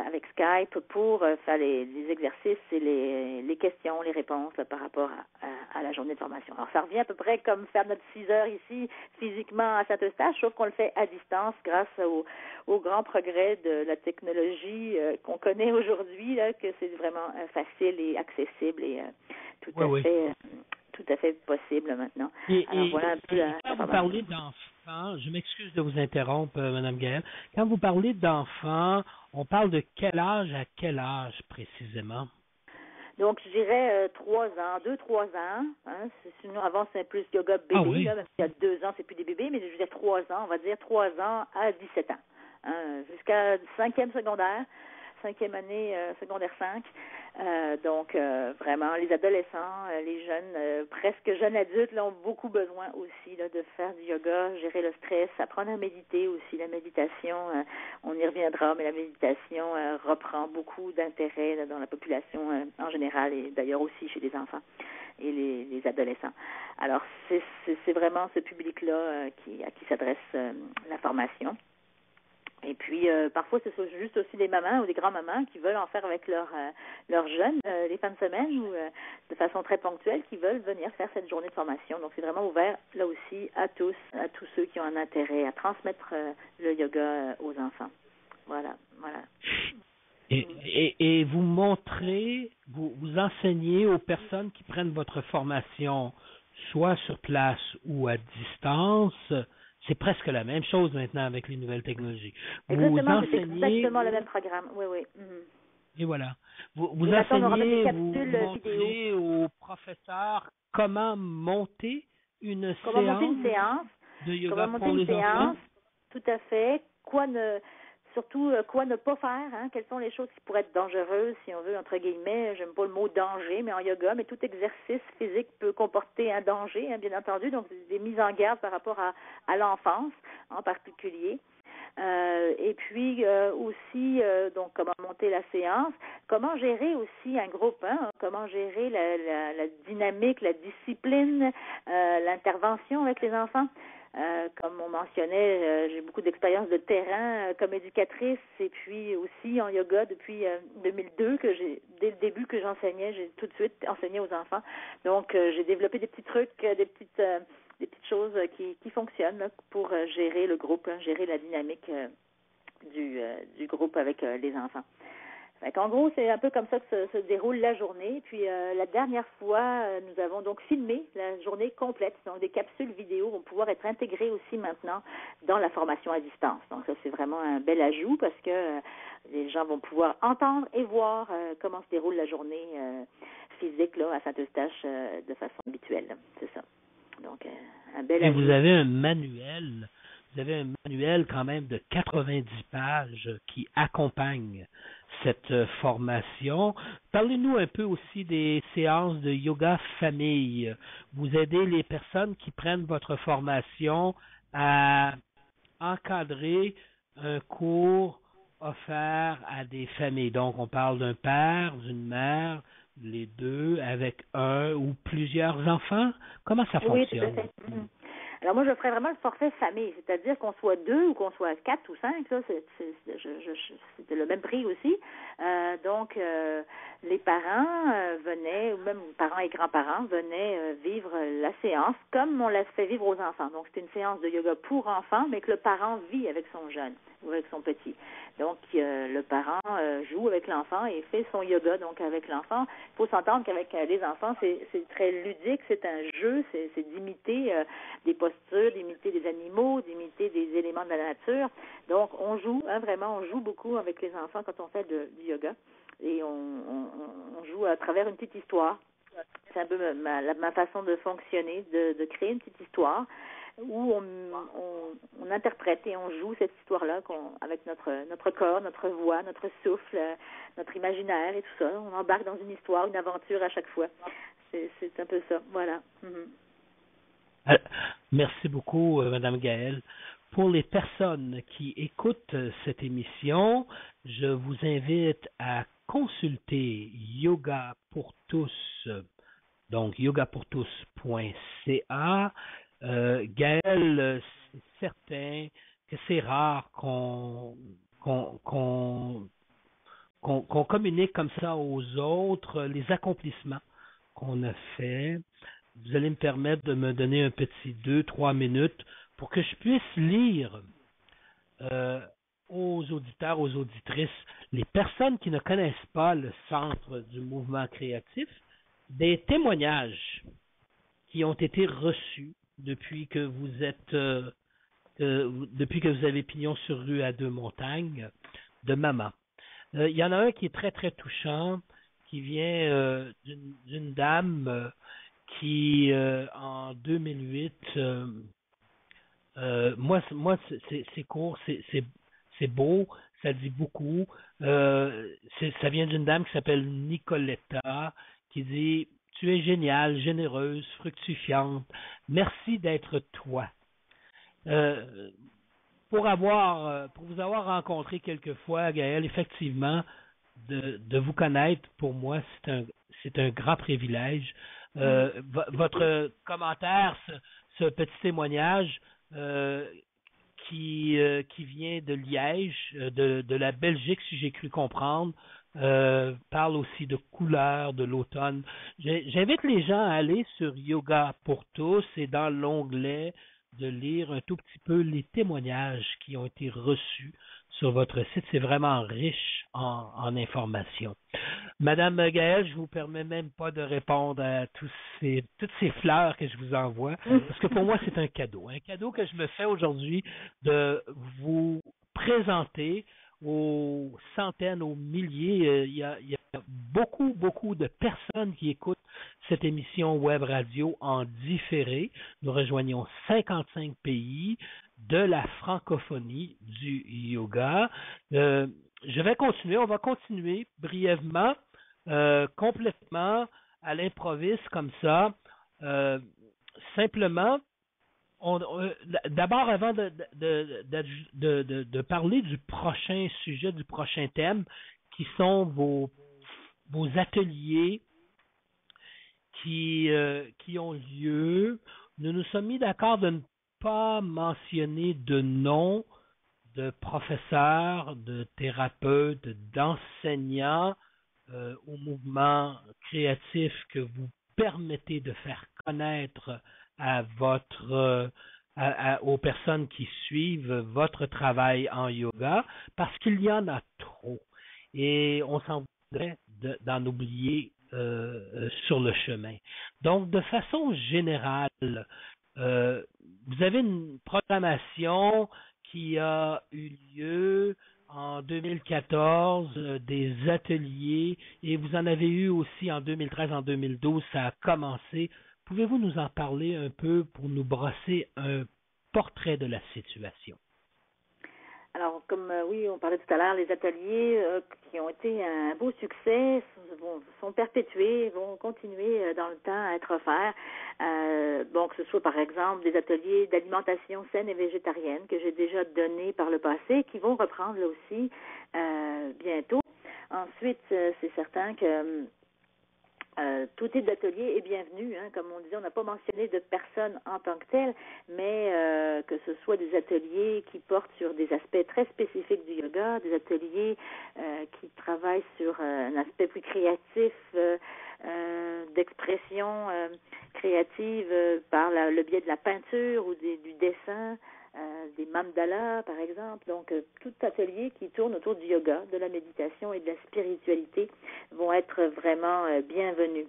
avec Skype pour faire les exercices et les questions, les réponses par rapport à la journée de formation. Alors, ça revient à peu près comme faire notre 6 heures ici, physiquement à Saint-Eustache, sauf qu'on le fait à distance grâce au grand progrès de la technologie qu'on connaît aujourd'hui, là, que c'est vraiment facile et accessible et tout à fait possible maintenant. Alors, voilà un peu quand vous parlez d'enfants, je m'excuse de vous interrompre, Mme Gaëlle. Quand vous parlez d'enfants, on parle de quel âge à quel âge précisément? Donc, je dirais 3 ans, 2-3 ans. Hein, sinon, avant, c'est plus yoga bébé. Là, même s'il y a 2 ans, c'est plus des bébés, mais je veux dire 3 ans, on va dire 3 ans à 17 ans. Hein, jusqu'à 5e secondaire, 5e année secondaire 5. Donc, vraiment, les adolescents, les jeunes, presque jeunes adultes, là, ont beaucoup besoin aussi là, de faire du yoga, gérer le stress, apprendre à méditer aussi. La méditation, on y reviendra, mais la méditation reprend beaucoup d'intérêt là, dans la population en général et d'ailleurs aussi chez les enfants et les adolescents. Alors, c'est vraiment ce public-là à qui s'adresse la formation. Et puis, parfois, c'est juste aussi des mamans ou des grands-mamans qui veulent en faire avec leurs jeunes les fins de semaine ou de façon très ponctuelle, qui veulent venir faire cette journée de formation. Donc, c'est vraiment ouvert, là aussi, à tous ceux qui ont un intérêt à transmettre le yoga aux enfants. Voilà. Et vous montrez, vous enseignez aux personnes qui prennent votre formation, soit sur place ou à distance. C'est presque la même chose maintenant avec les nouvelles technologies. Exactement, c'est exactement le même programme. Oui. Mm-hmm. Et voilà. Vous enseignez, vous montrez aux professeurs comment monter une séance de yoga pour les enfants. Tout à fait. Surtout, quoi ne pas faire, hein? Quelles sont les choses qui pourraient être dangereuses, si on veut, entre guillemets, j'aime pas le mot danger, mais en yoga, mais tout exercice physique peut comporter un danger, hein, bien entendu, donc des mises en garde par rapport à l'enfance, en particulier. Et puis aussi, donc, comment monter la séance, comment gérer aussi un groupe, hein, comment gérer la dynamique, la discipline, l'intervention avec les enfants. Comme on mentionnait, j'ai beaucoup d'expérience de terrain comme éducatrice et puis aussi en yoga depuis 2002 dès le début que j'enseignais, j'ai tout de suite enseigné aux enfants. Donc j'ai développé des petits trucs, des petites choses qui fonctionnent là, pour gérer le groupe, gérer la dynamique du groupe avec les enfants. En gros, c'est un peu comme ça que se déroule la journée. Puis la dernière fois, nous avons donc filmé la journée complète. Donc des capsules vidéo vont pouvoir être intégrées aussi maintenant dans la formation à distance. Donc ça, c'est vraiment un bel ajout parce que les gens vont pouvoir entendre et voir comment se déroule la journée physique là à Saint-Eustache de façon habituelle. C'est ça. Donc un bel ajout. Vous avez un manuel. Vous avez un manuel quand même de 90 pages qui accompagne cette formation. Parlez-nous un peu aussi des séances de yoga famille. Vous aidez les personnes qui prennent votre formation à encadrer un cours offert à des familles. Donc, on parle d'un père, d'une mère, les deux, avec un ou plusieurs enfants. Comment ça fonctionne? Oui, tout à fait. Alors moi, je ferais vraiment le forfait famille, c'est-à-dire qu'on soit 2 ou qu'on soit 4 ou 5, ça, c'est le même prix aussi. Donc, les parents venaient, ou même parents et grands-parents venaient vivre la séance comme on la fait vivre aux enfants. Donc, c'est une séance de yoga pour enfants, mais que le parent vit avec son jeune ou avec son petit. Donc, le parent joue avec l'enfant et fait son yoga donc avec l'enfant. Il faut s'entendre qu'avec les enfants, c'est très ludique, c'est un jeu, c'est d'imiter des postures, d'imiter des animaux, d'imiter des éléments de la nature. Donc, on joue, hein, vraiment, on joue beaucoup avec les enfants quand on fait du yoga. Et on joue à travers une petite histoire. C'est un peu ma façon de fonctionner, de créer une petite histoire où on interprète et on joue cette histoire-là avec notre corps, notre voix, notre souffle, notre imaginaire et tout ça. On embarque dans une histoire, une aventure à chaque fois. c'est un peu ça. Voilà. Mhm. Merci beaucoup, Madame Gaëlle. Pour les personnes qui écoutent cette émission, je vous invite à consulter Yoga pour tous, donc yogapourtous.ca. Gaëlle, c'est certain que c'est rare qu'on communique comme ça aux autres les accomplissements qu'on a fait. Vous allez me permettre de me donner un petit 2-3 minutes pour que je puisse lire aux auditeurs, aux auditrices, les personnes qui ne connaissent pas le centre du mouvement créatif, des témoignages qui ont été reçus depuis que vous êtes depuis que vous avez pignon sur rue à Deux-Montagnes de maman. Il y en a un qui est très très touchant, qui vient d'une dame qui en 2008 moi c'est court, c'est beau, ça dit beaucoup. Ça vient d'une dame qui s'appelle Nicoletta, qui dit: tu es géniale, généreuse, fructifiante. Merci d'être toi. Pour vous avoir rencontré quelquefois, Gaëlle, effectivement, de vous connaître, pour moi, c'est un grand privilège. Votre commentaire, ce petit témoignage qui vient de Liège, de la Belgique, si j'ai cru comprendre, parle aussi de couleurs de l'automne. J'invite les gens à aller sur Yoga pour tous et dans l'onglet de lire un tout petit peu les témoignages qui ont été reçus sur votre site. C'est vraiment riche en informations. Madame Gaëlle, je vous permets même pas de répondre à toutes ces fleurs que je vous envoie, parce que pour moi, c'est un cadeau que je me fais aujourd'hui de vous présenter aux centaines, aux milliers. Il y a beaucoup de personnes qui écoutent cette émission web radio en différé. Nous rejoignons 55 pays de la francophonie du yoga. On va continuer brièvement, complètement à l'improviste comme ça. Simplement, d'abord, avant de parler du prochain sujet, du prochain thème, qui sont vos ateliers qui ont lieu, nous nous sommes mis d'accord de ne pas mentionner de nom de professeurs, de thérapeutes, d'enseignants au mouvement créatif que vous permettez de faire connaître à aux personnes qui suivent votre travail en yoga, parce qu'il y en a trop. Et on s'en voudrait d'en oublier sur le chemin. Donc, de façon générale, vous avez une programmation qui a eu lieu en 2014, des ateliers, et vous en avez eu aussi en 2013, en 2012, ça a commencé. Pouvez-vous nous en parler un peu pour nous brosser un portrait de la situation? Alors, comme oui, on parlait tout à l'heure, les ateliers qui ont été un beau succès sont perpétués, vont continuer dans le temps à être offerts. Bon, que ce soit par exemple des ateliers d'alimentation saine et végétarienne que j'ai déjà donnés par le passé, qui vont reprendre là aussi bientôt. Ensuite, c'est certain que tout type d'atelier est bienvenu, hein. Comme on disait, on n'a pas mentionné de personnes en tant que telles, mais que ce soit des ateliers qui portent sur des aspects très spécifiques du yoga, des ateliers qui travaillent sur un aspect plus créatif, d'expression créative par le biais de la peinture ou du dessin, des mandalas par exemple. Donc tout atelier qui tourne autour du yoga, de la méditation et de la spiritualité vont être vraiment bienvenus.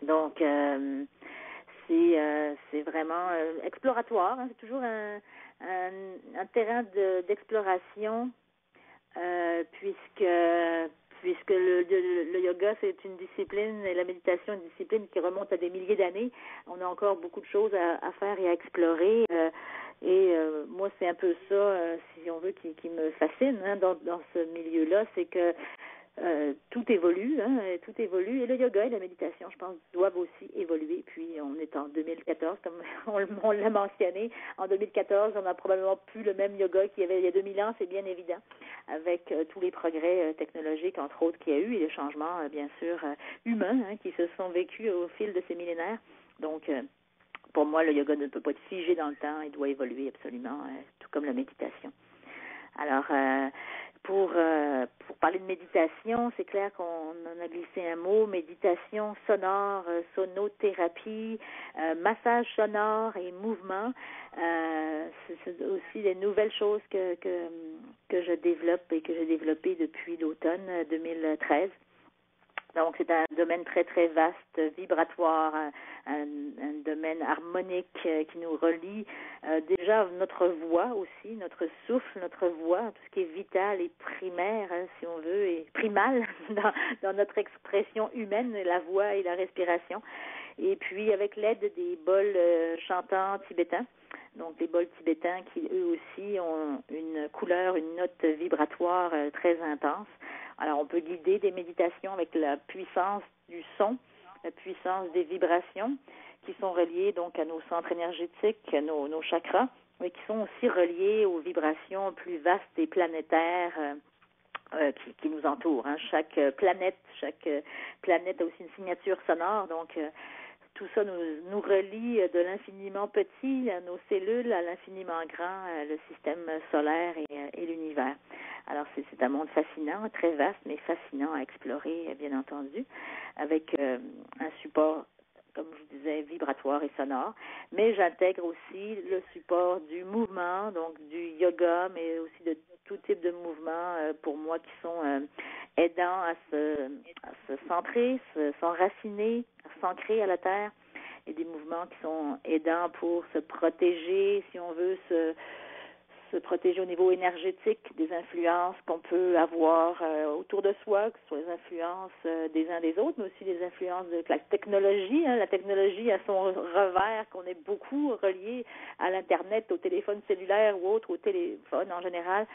Donc c'est vraiment exploratoire, hein. C'est toujours un terrain d'exploration puisque le yoga, c'est une discipline, et la méditation, une discipline qui remonte à des milliers d'années. On a encore beaucoup de choses à faire et à explorer. Moi, c'est un peu ça, si on veut, qui me fascine, hein, dans ce milieu-là, c'est que tout évolue, hein, tout évolue, et le yoga et la méditation, je pense, doivent aussi évoluer. Puis on est en 2014, comme on l'a mentionné. En 2014, on n'a probablement plus le même yoga qu'il y avait il y a 2000 ans, c'est bien évident, avec tous les progrès technologiques, entre autres, qu'il y a eu, et les changements, bien sûr, humains, hein, qui se sont vécus au fil de ces millénaires. Donc, pour moi, le yoga ne peut pas être figé dans le temps, il doit évoluer absolument, tout comme la méditation. Alors, pour parler de méditation, c'est clair qu'on en a glissé un mot, méditation sonore, sonothérapie, massage sonore et mouvement. C'est aussi des nouvelles choses que je développe et que j'ai développées depuis l'automne 2013. Donc, c'est un domaine très, très vaste, vibratoire, un domaine harmonique qui nous relie déjà notre voix aussi, notre souffle, notre voix, tout ce qui est vital et primaire, hein, si on veut, et primal dans notre expression humaine, la voix et la respiration. Et puis, avec l'aide des bols chantants tibétains, donc les bols tibétains qui, eux aussi, ont une couleur, une note vibratoire très intense. Alors, on peut guider des méditations avec la puissance du son, la puissance des vibrations qui sont reliées donc à nos centres énergétiques, à nos chakras, mais qui sont aussi reliées aux vibrations plus vastes et planétaires qui nous entourent. Hein. Chaque planète a aussi une signature sonore, donc tout ça nous relie de l'infiniment petit à nos cellules, à l'infiniment grand, le système solaire et l'univers. Alors, c'est un monde fascinant, très vaste, mais fascinant à explorer, bien entendu, avec un support, comme je vous disais, vibratoire et sonore. Mais j'intègre aussi le support du mouvement, donc du yoga, mais aussi de tout type de mouvements, pour moi, qui sont aidants à se centrer, s'enraciner, à s'ancrer à la terre, et des mouvements qui sont aidants pour se protéger, si on veut, se protéger au niveau énergétique des influences qu'on peut avoir autour de soi, que ce soit les influences des uns des autres, mais aussi les influences de la technologie. Hein. La technologie a son revers, qu'on est beaucoup relié à l'Internet, au téléphone cellulaire ou autre, au téléphone en général,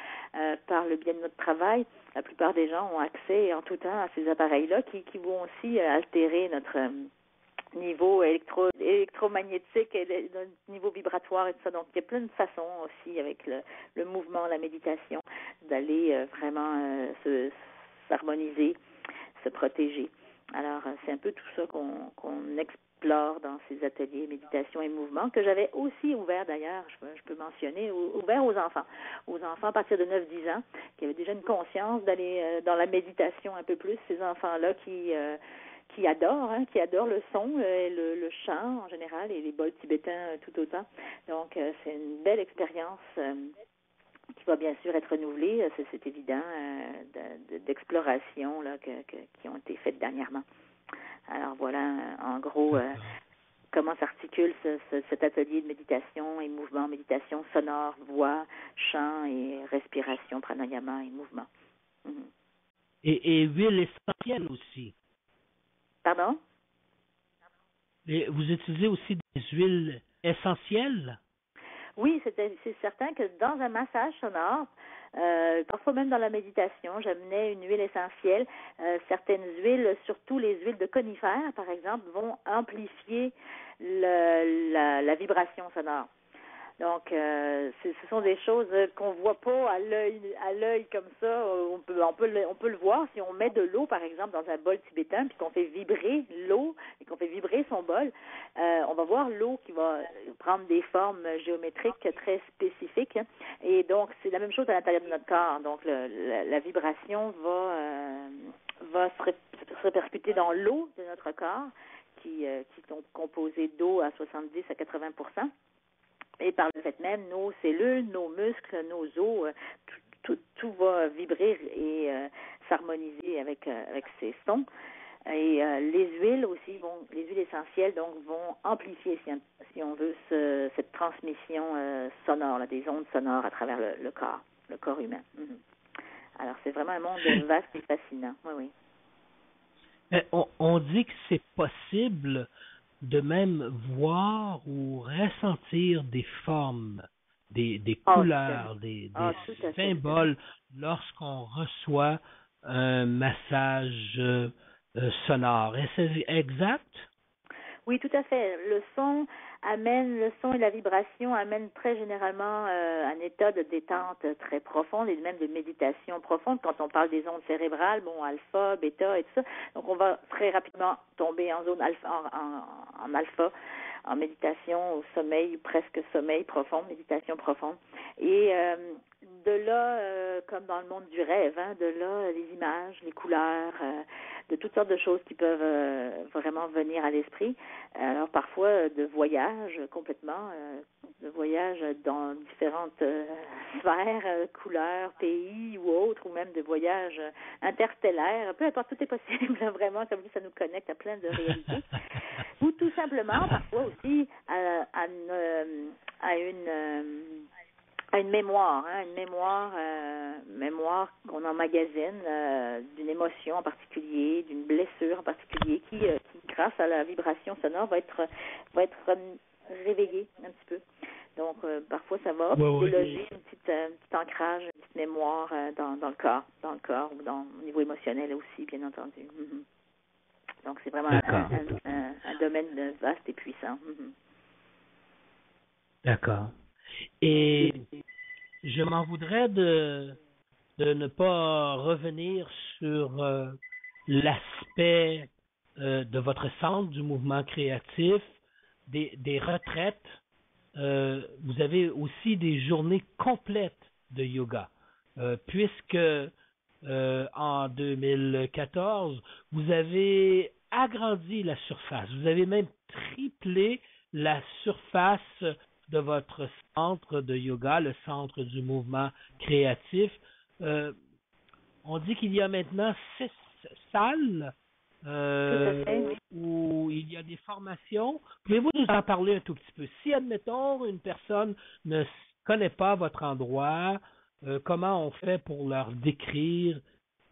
par le biais de notre travail. La plupart des gens ont accès en tout temps à ces appareils-là qui vont aussi altérer notre niveau électromagnétique et notre niveau vibratoire et tout ça. Donc, il y a plein de façons aussi avec le mouvement, la méditation, d'aller vraiment s'harmoniser, se protéger. Alors, c'est un peu tout ça qu'on explore dans ces ateliers méditation et mouvement que j'avais aussi ouvert d'ailleurs, je peux mentionner, ouvert aux enfants à partir de 9-10 ans, qui avaient déjà une conscience d'aller dans la méditation un peu plus, ces enfants-là qui adorent le son, le chant en général et les bols tibétains tout autant. Donc, c'est une belle expérience qui va bien sûr être renouvelée, c'est évident, d'exploration là, qui ont été faites dernièrement. Alors voilà, en gros, comment s'articule cet atelier de méditation et mouvement, méditation sonore, voix, chant et respiration, pranayama et mouvement. Mm-hmm. Et huile essentielle aussi. Pardon? Et vous utilisez aussi des huiles essentielles? Oui, c'est certain que dans un massage sonore, parfois même dans la méditation, j'amenais une huile essentielle. Certaines huiles, surtout les huiles de conifères, par exemple, vont amplifier la vibration sonore. Donc, ce sont des choses qu'on voit pas à l'œil comme ça. On peut le voir si on met de l'eau, par exemple, dans un bol tibétain, puis qu'on fait vibrer l'eau et qu'on fait vibrer son bol. On va voir l'eau qui va prendre des formes géométriques très spécifiques. Hein. Et donc, c'est la même chose à l'intérieur de notre corps. Donc, la vibration va se répercuter dans l'eau de notre corps, qui est composée d'eau à 70 à 80%. Et par le fait même, nos cellules, nos muscles, nos os, tout va vibrer et s'harmoniser avec ces sons. Et les huiles aussi les huiles essentielles donc vont amplifier, si on veut, cette transmission sonore, là, des ondes sonores à travers le corps humain. Mm-hmm. Alors c'est vraiment un monde vaste et fascinant. Oui, oui. On dit que c'est possible de même voir ou ressentir des formes, des couleurs, des symboles lorsqu'on reçoit un massage sonore. Est-ce exact? Oui, tout à fait. Le son et la vibration amènent très généralement un état de détente très profonde et même de méditation profonde. Quand on parle des ondes cérébrales, bon, alpha, bêta et tout ça, donc on va très rapidement tomber en zone alpha, en alpha, en méditation, au sommeil, presque sommeil profond, méditation profonde. Et de là, comme dans le monde du rêve, de là, les images, les couleurs, de toutes sortes de choses qui peuvent vraiment venir à l'esprit. Alors parfois de voyages complètement, de voyages dans différentes sphères, couleurs, pays ou autres, ou même de voyages interstellaires. Peu importe, tout est possible, vraiment, comme ça nous connecte à plein de réalités. Ou tout simplement, parfois aussi, à une mémoire, mémoire qu'on emmagasine d'une émotion en particulier, d'une blessure en particulier, qui grâce à la vibration sonore va être réveillée un petit peu. Donc parfois ça va déloger un petit ancrage, une petite mémoire dans le corps ou au niveau émotionnel aussi, bien entendu. Mm-hmm. Donc c'est vraiment un domaine vaste et puissant. Mm-hmm. D'accord. Et je m'en voudrais de ne pas revenir sur l'aspect de votre centre du mouvement créatif, des retraites. Vous avez aussi des journées complètes de yoga, puisque en 2014, vous avez agrandi la surface. Vous avez même triplé la surface de votre centre de yoga, le centre du mouvement créatif. On dit qu'il y a maintenant 6 salles où il y a des formations. Pouvez-vous nous en parler un tout petit peu? Si, admettons, une personne ne connaît pas votre endroit, comment on fait pour leur décrire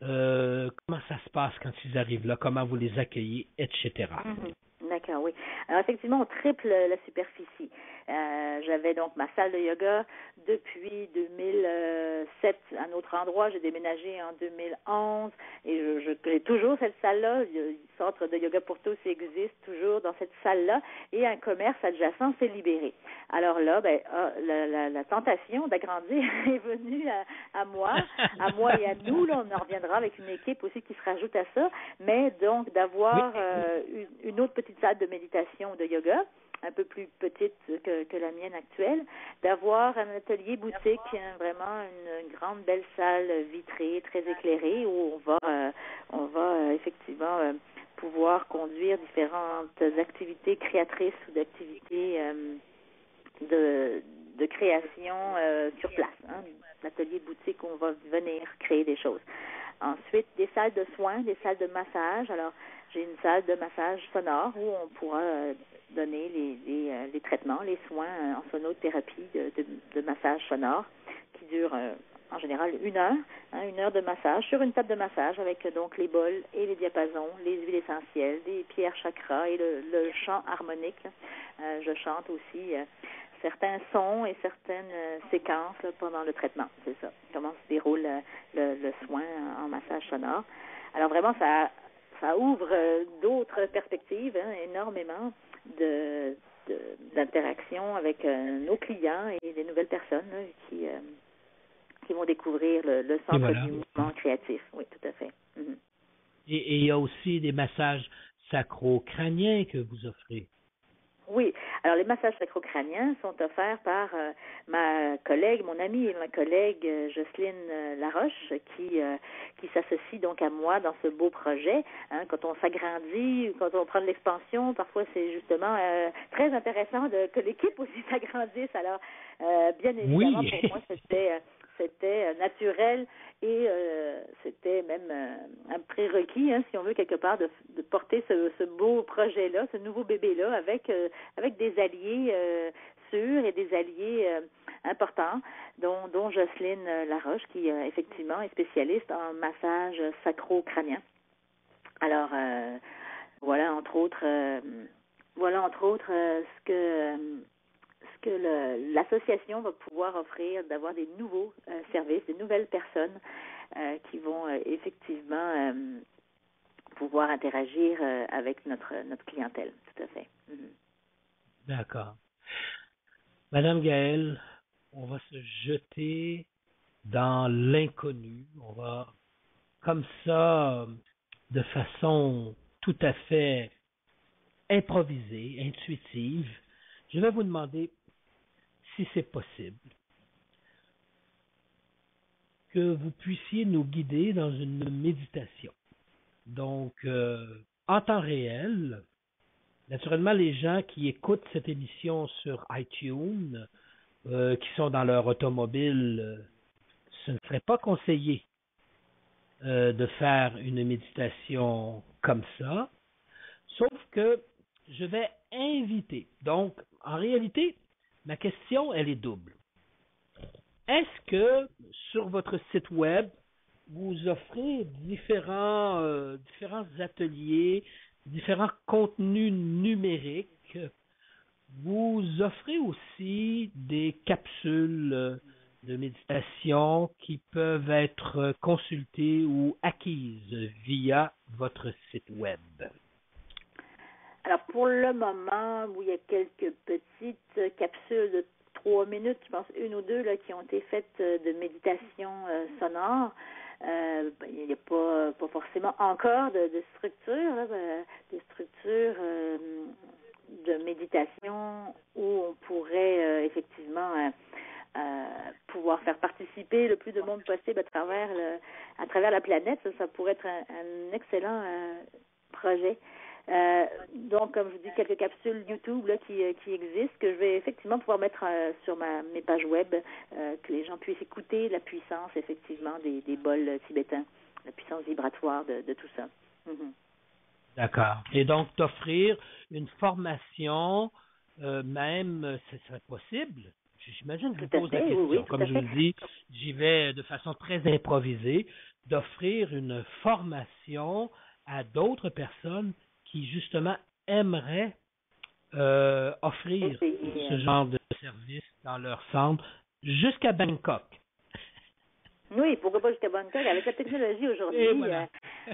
comment ça se passe quand ils arrivent là, comment vous les accueillez, etc. Mm-hmm. D'accord, oui. Alors effectivement, on triple la superficie. J'avais donc ma salle de yoga depuis 2007 à un autre endroit. J'ai déménagé en 2011 et j'ai toujours cette salle-là. Le centre de yoga pour tous existe toujours dans cette salle-là et un commerce adjacent s'est libéré. Alors là, la tentation d'agrandir est venue à moi et à nous. Là, on en reviendra avec une équipe aussi qui se rajoute à ça, mais donc d'avoir une autre petite salle de méditation ou de yoga, un peu plus petite que la mienne actuelle, d'avoir un atelier boutique, vraiment une grande belle salle vitrée, très éclairée, où on va effectivement pouvoir conduire différentes activités créatrices ou d'activités de création sur place. L'atelier boutique où on va venir créer des choses. Ensuite, des salles de soins, des salles de massage. Alors, j'ai une salle de massage sonore où on pourra donner les traitements, les soins en sonothérapie de massage sonore qui durent en général 1 heure, 1 heure de massage sur une table de massage avec donc les bols et les diapasons, les huiles essentielles, des pierres chakras et le chant harmonique. Je chante aussi certains sons et certaines séquences pendant le traitement. C'est ça, comment se déroule le soin en massage sonore. Alors vraiment, ça ouvre d'autres perspectives, énormément d'interaction avec nos clients et des nouvelles personnes qui vont découvrir le centre du mouvement créatif. Oui, tout à fait. Mm-hmm. Et il y a aussi des massages sacro-crâniens que vous offrez. Oui. Alors, les massages sacro-crâniens sont offerts par ma collègue, mon amie et ma collègue Jocelyne Laroche, qui s'associe donc à moi dans ce beau projet. Quand on s'agrandit, quand on prend de l'expansion, parfois c'est justement très intéressant que l'équipe aussi s'agrandisse. Alors, bien évidemment, pour moi, c'était naturel et c'était même un prérequis, si on veut, quelque part, de porter ce beau projet-là, ce nouveau bébé-là, avec des alliés sûrs et des alliés importants, dont Jocelyne Laroche, qui effectivement est spécialiste en massage sacro-crânien. Alors, voilà entre autres ce que l'association va pouvoir offrir, d'avoir des nouveaux services, des nouvelles personnes qui vont effectivement pouvoir interagir avec notre clientèle. Tout à fait. D'accord. Madame Gaëlle, on va se jeter dans l'inconnu. On va, comme ça, de façon tout à fait improvisée, intuitive, je vais vous demander si c'est possible que vous puissiez nous guider dans une méditation. Donc, en temps réel, naturellement, les gens qui écoutent cette émission sur iTunes, qui sont dans leur automobile, ce ne serait pas conseillé de faire une méditation comme ça, sauf que je vais inviter. Donc, en réalité, ma question, elle est double. Est-ce que sur votre site web, vous offrez différents ateliers, différents contenus numériques? Vous offrez aussi des capsules de méditation qui peuvent être consultées ou acquises via votre site web. Alors, pour le moment, il y a quelques petites capsules de 3 minutes, je pense une ou deux, là, qui ont été faites de méditation sonore. Il n'y a pas forcément encore de structure, là, de structure de méditation où on pourrait effectivement pouvoir faire participer le plus de monde possible à travers la planète. Ça pourrait être un excellent projet. Donc, comme je vous dis, quelques capsules YouTube là, qui existent, que je vais effectivement pouvoir mettre sur mes pages web, que les gens puissent écouter la puissance, effectivement, des bols tibétains, la puissance vibratoire de tout ça. D'accord. Et donc, d'offrir une formation, même, ce serait possible? J'imagine que je vous pose la question. Oui, comme je vous le dis, j'y vais de façon très improvisée, d'offrir une formation à d'autres personnes qui, justement, aimeraient offrir ce genre de service dans leur centre jusqu'à Bangkok. Oui, pourquoi pas jusqu'à Bangkok? Avec la technologie aujourd'hui, voilà.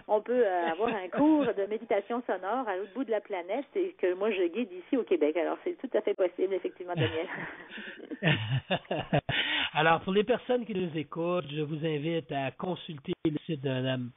On peut avoir un cours de méditation sonore à l'autre bout de la planète et que moi je guide ici au Québec. Alors, c'est tout à fait possible, effectivement, Daniel. Alors, pour les personnes qui nous écoutent, je vous invite à consulter le site de Mme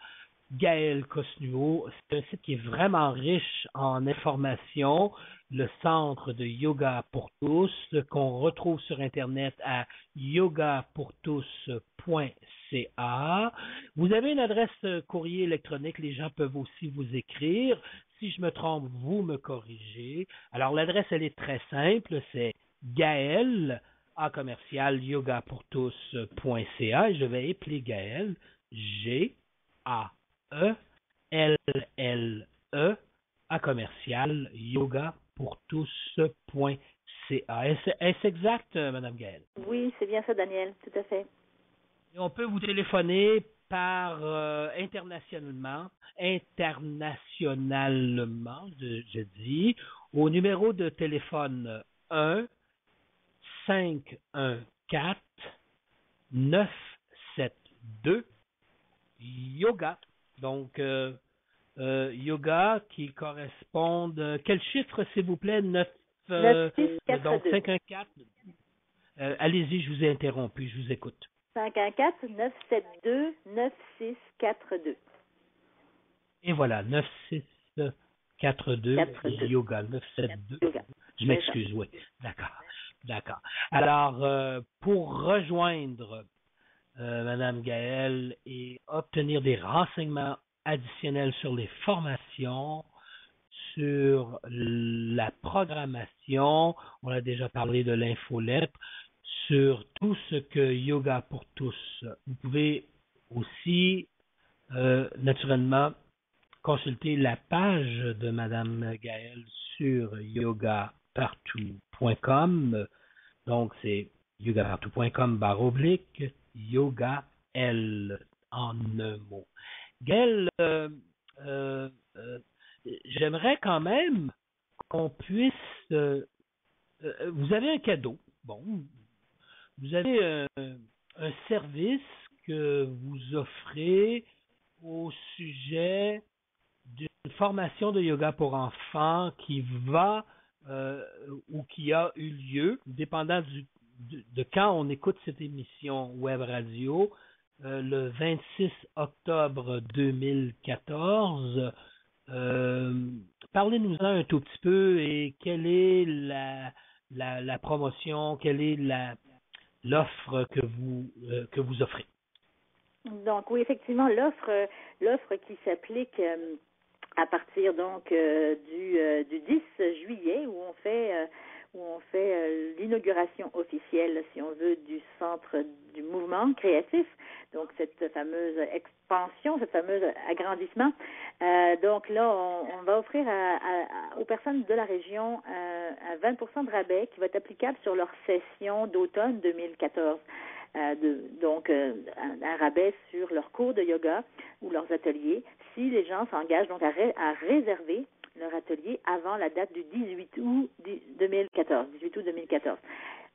Gaëlle Cosnuau. C'est un site qui est vraiment riche en informations. Le centre de yoga pour tous, qu'on retrouve sur Internet à yogapourtous.ca. Vous avez une adresse courrier électronique, les gens peuvent aussi vous écrire. Si je me trompe, vous me corrigez. Alors, l'adresse, elle est très simple, c'est Gaëlle, yogapourtous.ca. Je vais appeler Gaëlle, Gaelle, yogapourtous.ca. Est-ce exact, Mme Gaëlle? Oui, c'est bien ça, Daniel, tout à fait. Et on peut vous téléphoner par internationalement, je dis, au numéro de téléphone 1-514-972 yoga. Donc, yoga qui correspond... quel chiffre, s'il vous plaît? 9642. Donc, 514. Allez-y, je vous ai interrompu, je vous écoute. 514-972-9642. Et voilà, 9642 yoga, 972. Yoga. Je m'excuse, oui. D'accord. Alors, pour rejoindre Madame Gaëlle et obtenir des renseignements additionnels sur les formations, sur la programmation, on a déjà parlé de l'infolettre, sur tout ce que Yoga pour tous. Vous pouvez aussi, naturellement, consulter la page de Madame Gaëlle sur yogapartout.com. Donc, c'est yogapartout.com/, yoga L en un mot. Gaëlle, j'aimerais quand même qu'on puisse vous avez un cadeau. Bon, vous avez un service que vous offrez au sujet d'une formation de yoga pour enfants qui va ou qui a eu lieu, dépendant de quand on écoute cette émission web radio, le 26 octobre 2014. Parlez-nous-en un tout petit peu et quelle est la promotion, quelle est l'offre que vous offrez. Donc oui, effectivement, l'offre qui s'applique à partir donc du 10 juillet où on fait l'inauguration officielle, si on veut, du centre du mouvement créatif. Donc cette fameuse expansion, ce fameux agrandissement. Donc là, on va offrir aux personnes de la région un 20% de rabais qui va être applicable sur leur session d'automne 2014. Donc un rabais sur leurs cours de yoga ou leurs ateliers si les gens s'engagent donc à réserver leur atelier avant la date du 18 août 2014.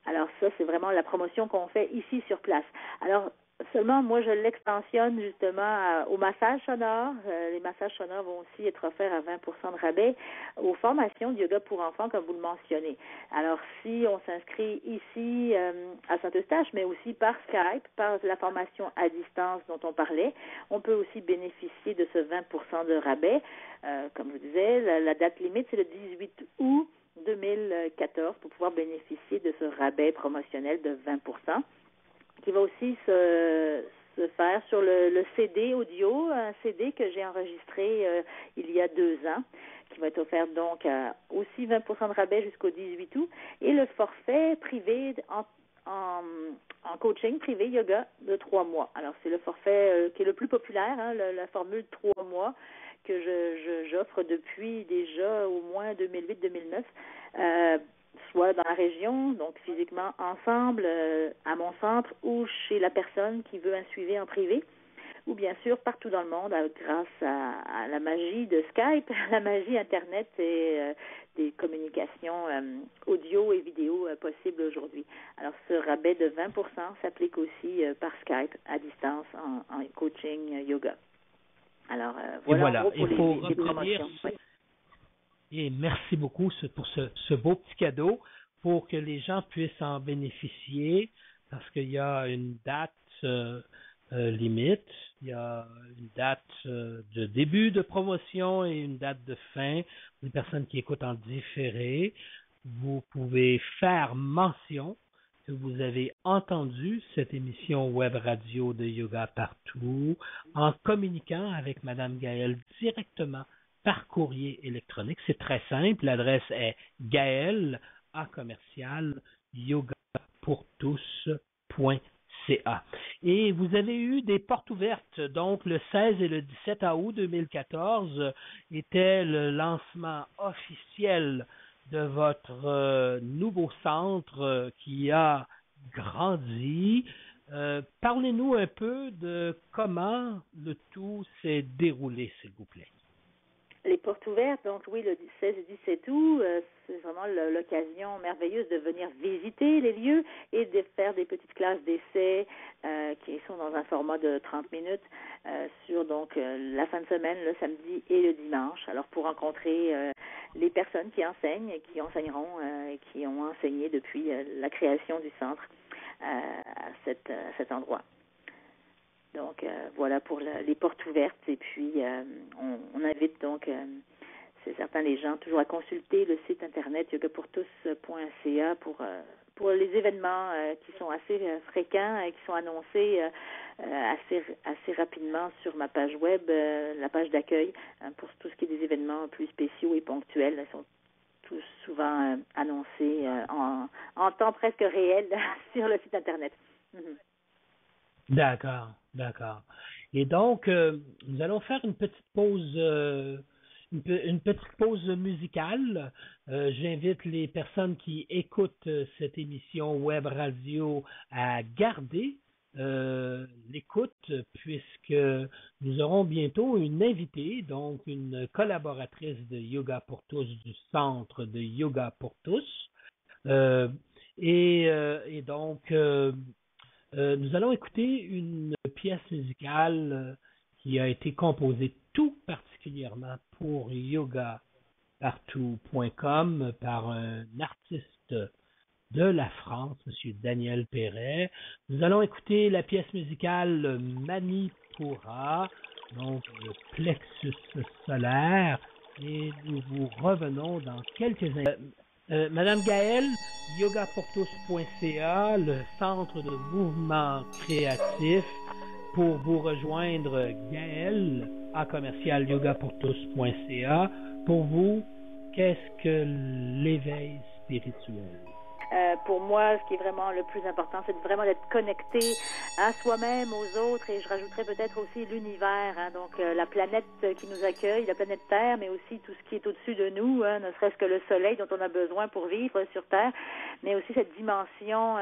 Alors ça, c'est vraiment la promotion qu'on fait ici sur place. Alors seulement, moi, je l'extensionne justement au massage sonore. Les massages sonores vont aussi être offerts à 20% de rabais aux formations de yoga pour enfants, comme vous le mentionnez. Alors, si on s'inscrit ici à Saint-Eustache, mais aussi par Skype, par la formation à distance dont on parlait, on peut aussi bénéficier de ce 20% de rabais. Comme je vous disais, la date limite, c'est le 18 août 2014 pour pouvoir bénéficier de ce rabais promotionnel de 20%. Qui va aussi se faire sur le CD audio, un CD que j'ai enregistré il y a 2 ans, qui va être offert donc aussi 20% de rabais jusqu'au 18 août, et le forfait privé en coaching privé yoga de 3 mois. Alors c'est le forfait qui est le plus populaire, la formule 3 mois que j'offre depuis déjà au moins 2008-2009. Soit dans la région, donc physiquement ensemble, à mon centre, ou chez la personne qui veut un suivi en privé, ou bien sûr partout dans le monde grâce à la magie de Skype, la magie Internet et des communications audio et vidéo possibles aujourd'hui. Alors ce rabais de 20% s'applique aussi par Skype à distance en coaching yoga. Alors voilà, en gros pour les promotions. Et merci beaucoup pour ce beau petit cadeau pour que les gens puissent en bénéficier parce qu'il y a une date limite, il y a une date de début de promotion et une date de fin. Les personnes qui écoutent en différé, vous pouvez faire mention que vous avez entendu cette émission web radio de Yoga Partout en communiquant avec Madame Gaëlle directement par courrier électronique. C'est très simple. L'adresse est gaëlle@yogapourtous.ca. Et vous avez eu des portes ouvertes. Donc, le 16 et le 17 août 2014 était le lancement officiel de votre nouveau centre qui a grandi. Parlez-nous un peu de comment le tout s'est déroulé, s'il vous plaît. Les portes ouvertes, donc oui, le 16 et 17 août, c'est vraiment l'occasion merveilleuse de venir visiter les lieux et de faire des petites classes d'essai qui sont dans un format de 30 minutes sur donc la fin de semaine, le samedi et le dimanche. Alors pour rencontrer les personnes qui enseignent et qui enseigneront et qui ont enseigné depuis la création du centre à cet endroit. Donc voilà pour les portes ouvertes et puis on invite donc c'est certain les gens toujours à consulter le site internet yogapourtous.ca pour les événements qui sont assez fréquents et qui sont annoncés assez rapidement sur ma page web, la page d'accueil pour tout ce qui est des événements plus spéciaux et ponctuels. Ils sont tous souvent annoncés en temps presque réel sur le site internet. Mm-hmm. D'accord. Et donc, nous allons faire une petite pause, une petite pause musicale. J'invite les personnes qui écoutent cette émission web radio à garder l'écoute, puisque nous aurons bientôt une invitée, donc une collaboratrice de Yoga pour tous du centre de Yoga pour tous. Et donc, nous allons écouter une pièce musicale qui a été composée tout particulièrement pour yogapartout.com par un artiste de la France, M. Daniel Perret. Nous allons écouter la pièce musicale Manipura, donc le plexus solaire, et nous vous revenons dans quelques instants. Madame Gaëlle, yogapourtous.ca, le centre de mouvement créatif. Pour vous rejoindre, Gaëlle, à commercial yogapourtous.ca. Pour vous, qu'est-ce que l'éveil spirituel? Pour moi, ce qui est vraiment le plus important, c'est vraiment d'être connecté à soi-même, aux autres, et je rajouterais peut-être aussi l'univers, hein, donc la planète qui nous accueille, la planète Terre, mais aussi tout ce qui est au-dessus de nous, hein, ne serait-ce que le soleil dont on a besoin pour vivre sur Terre, mais aussi cette dimension,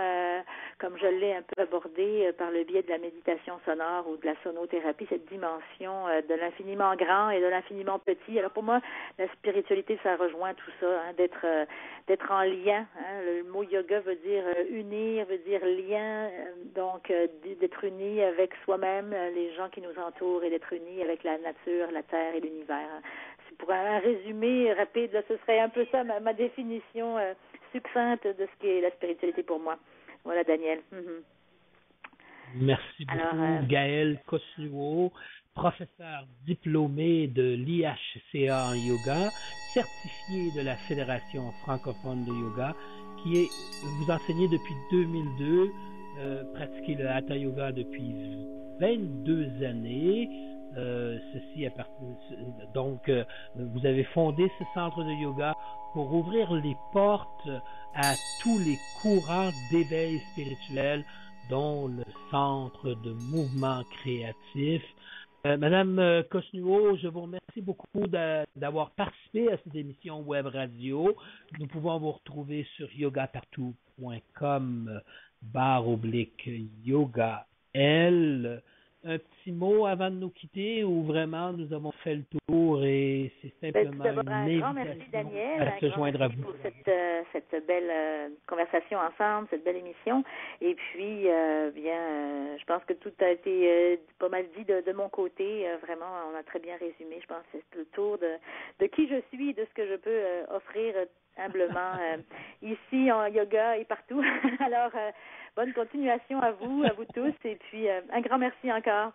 comme je l'ai un peu abordé par le biais de la méditation sonore ou de la sonothérapie, cette dimension de l'infiniment grand et de l'infiniment petit. Alors pour moi, la spiritualité, ça rejoint tout ça, hein, d'être en lien, hein, le mot yoga veut dire unir, veut dire lien, donc d'être uni avec soi-même, les gens qui nous entourent, et d'être uni avec la nature, la terre et l'univers. C'est pour un résumé rapide, là, ce serait un peu ça ma définition succincte de ce qu'est la spiritualité pour moi. Voilà, Daniel. Merci beaucoup, Gaëlle Kosluo, professeur diplômé de l'IHCA en yoga, certifié de la Fédération francophone de yoga, vous enseignez depuis 2002, pratiquez le Hatha Yoga depuis 22 années. Donc, vous avez fondé ce centre de yoga pour ouvrir les portes à tous les courants d'éveil spirituel, dont le centre de mouvement créatif. Madame Kosnuo, je vous remercie beaucoup d'avoir participé à cette émission web radio. Nous pouvons vous retrouver sur yogapartout.com/yoga L. Un petit mot avant de nous quitter, ou vraiment nous avons fait le tour et c'est simplement une invitation merci, Daniel, à se joindre à vous. Pour cette belle conversation ensemble, cette belle émission. Et puis, je pense que tout a été pas mal dit de mon côté. Vraiment, on a très bien résumé. Je pense que c'est le tour de qui je suis et de ce que je peux offrir humblement ici en yoga et partout. Alors, bonne continuation à vous tous, et puis un grand merci encore.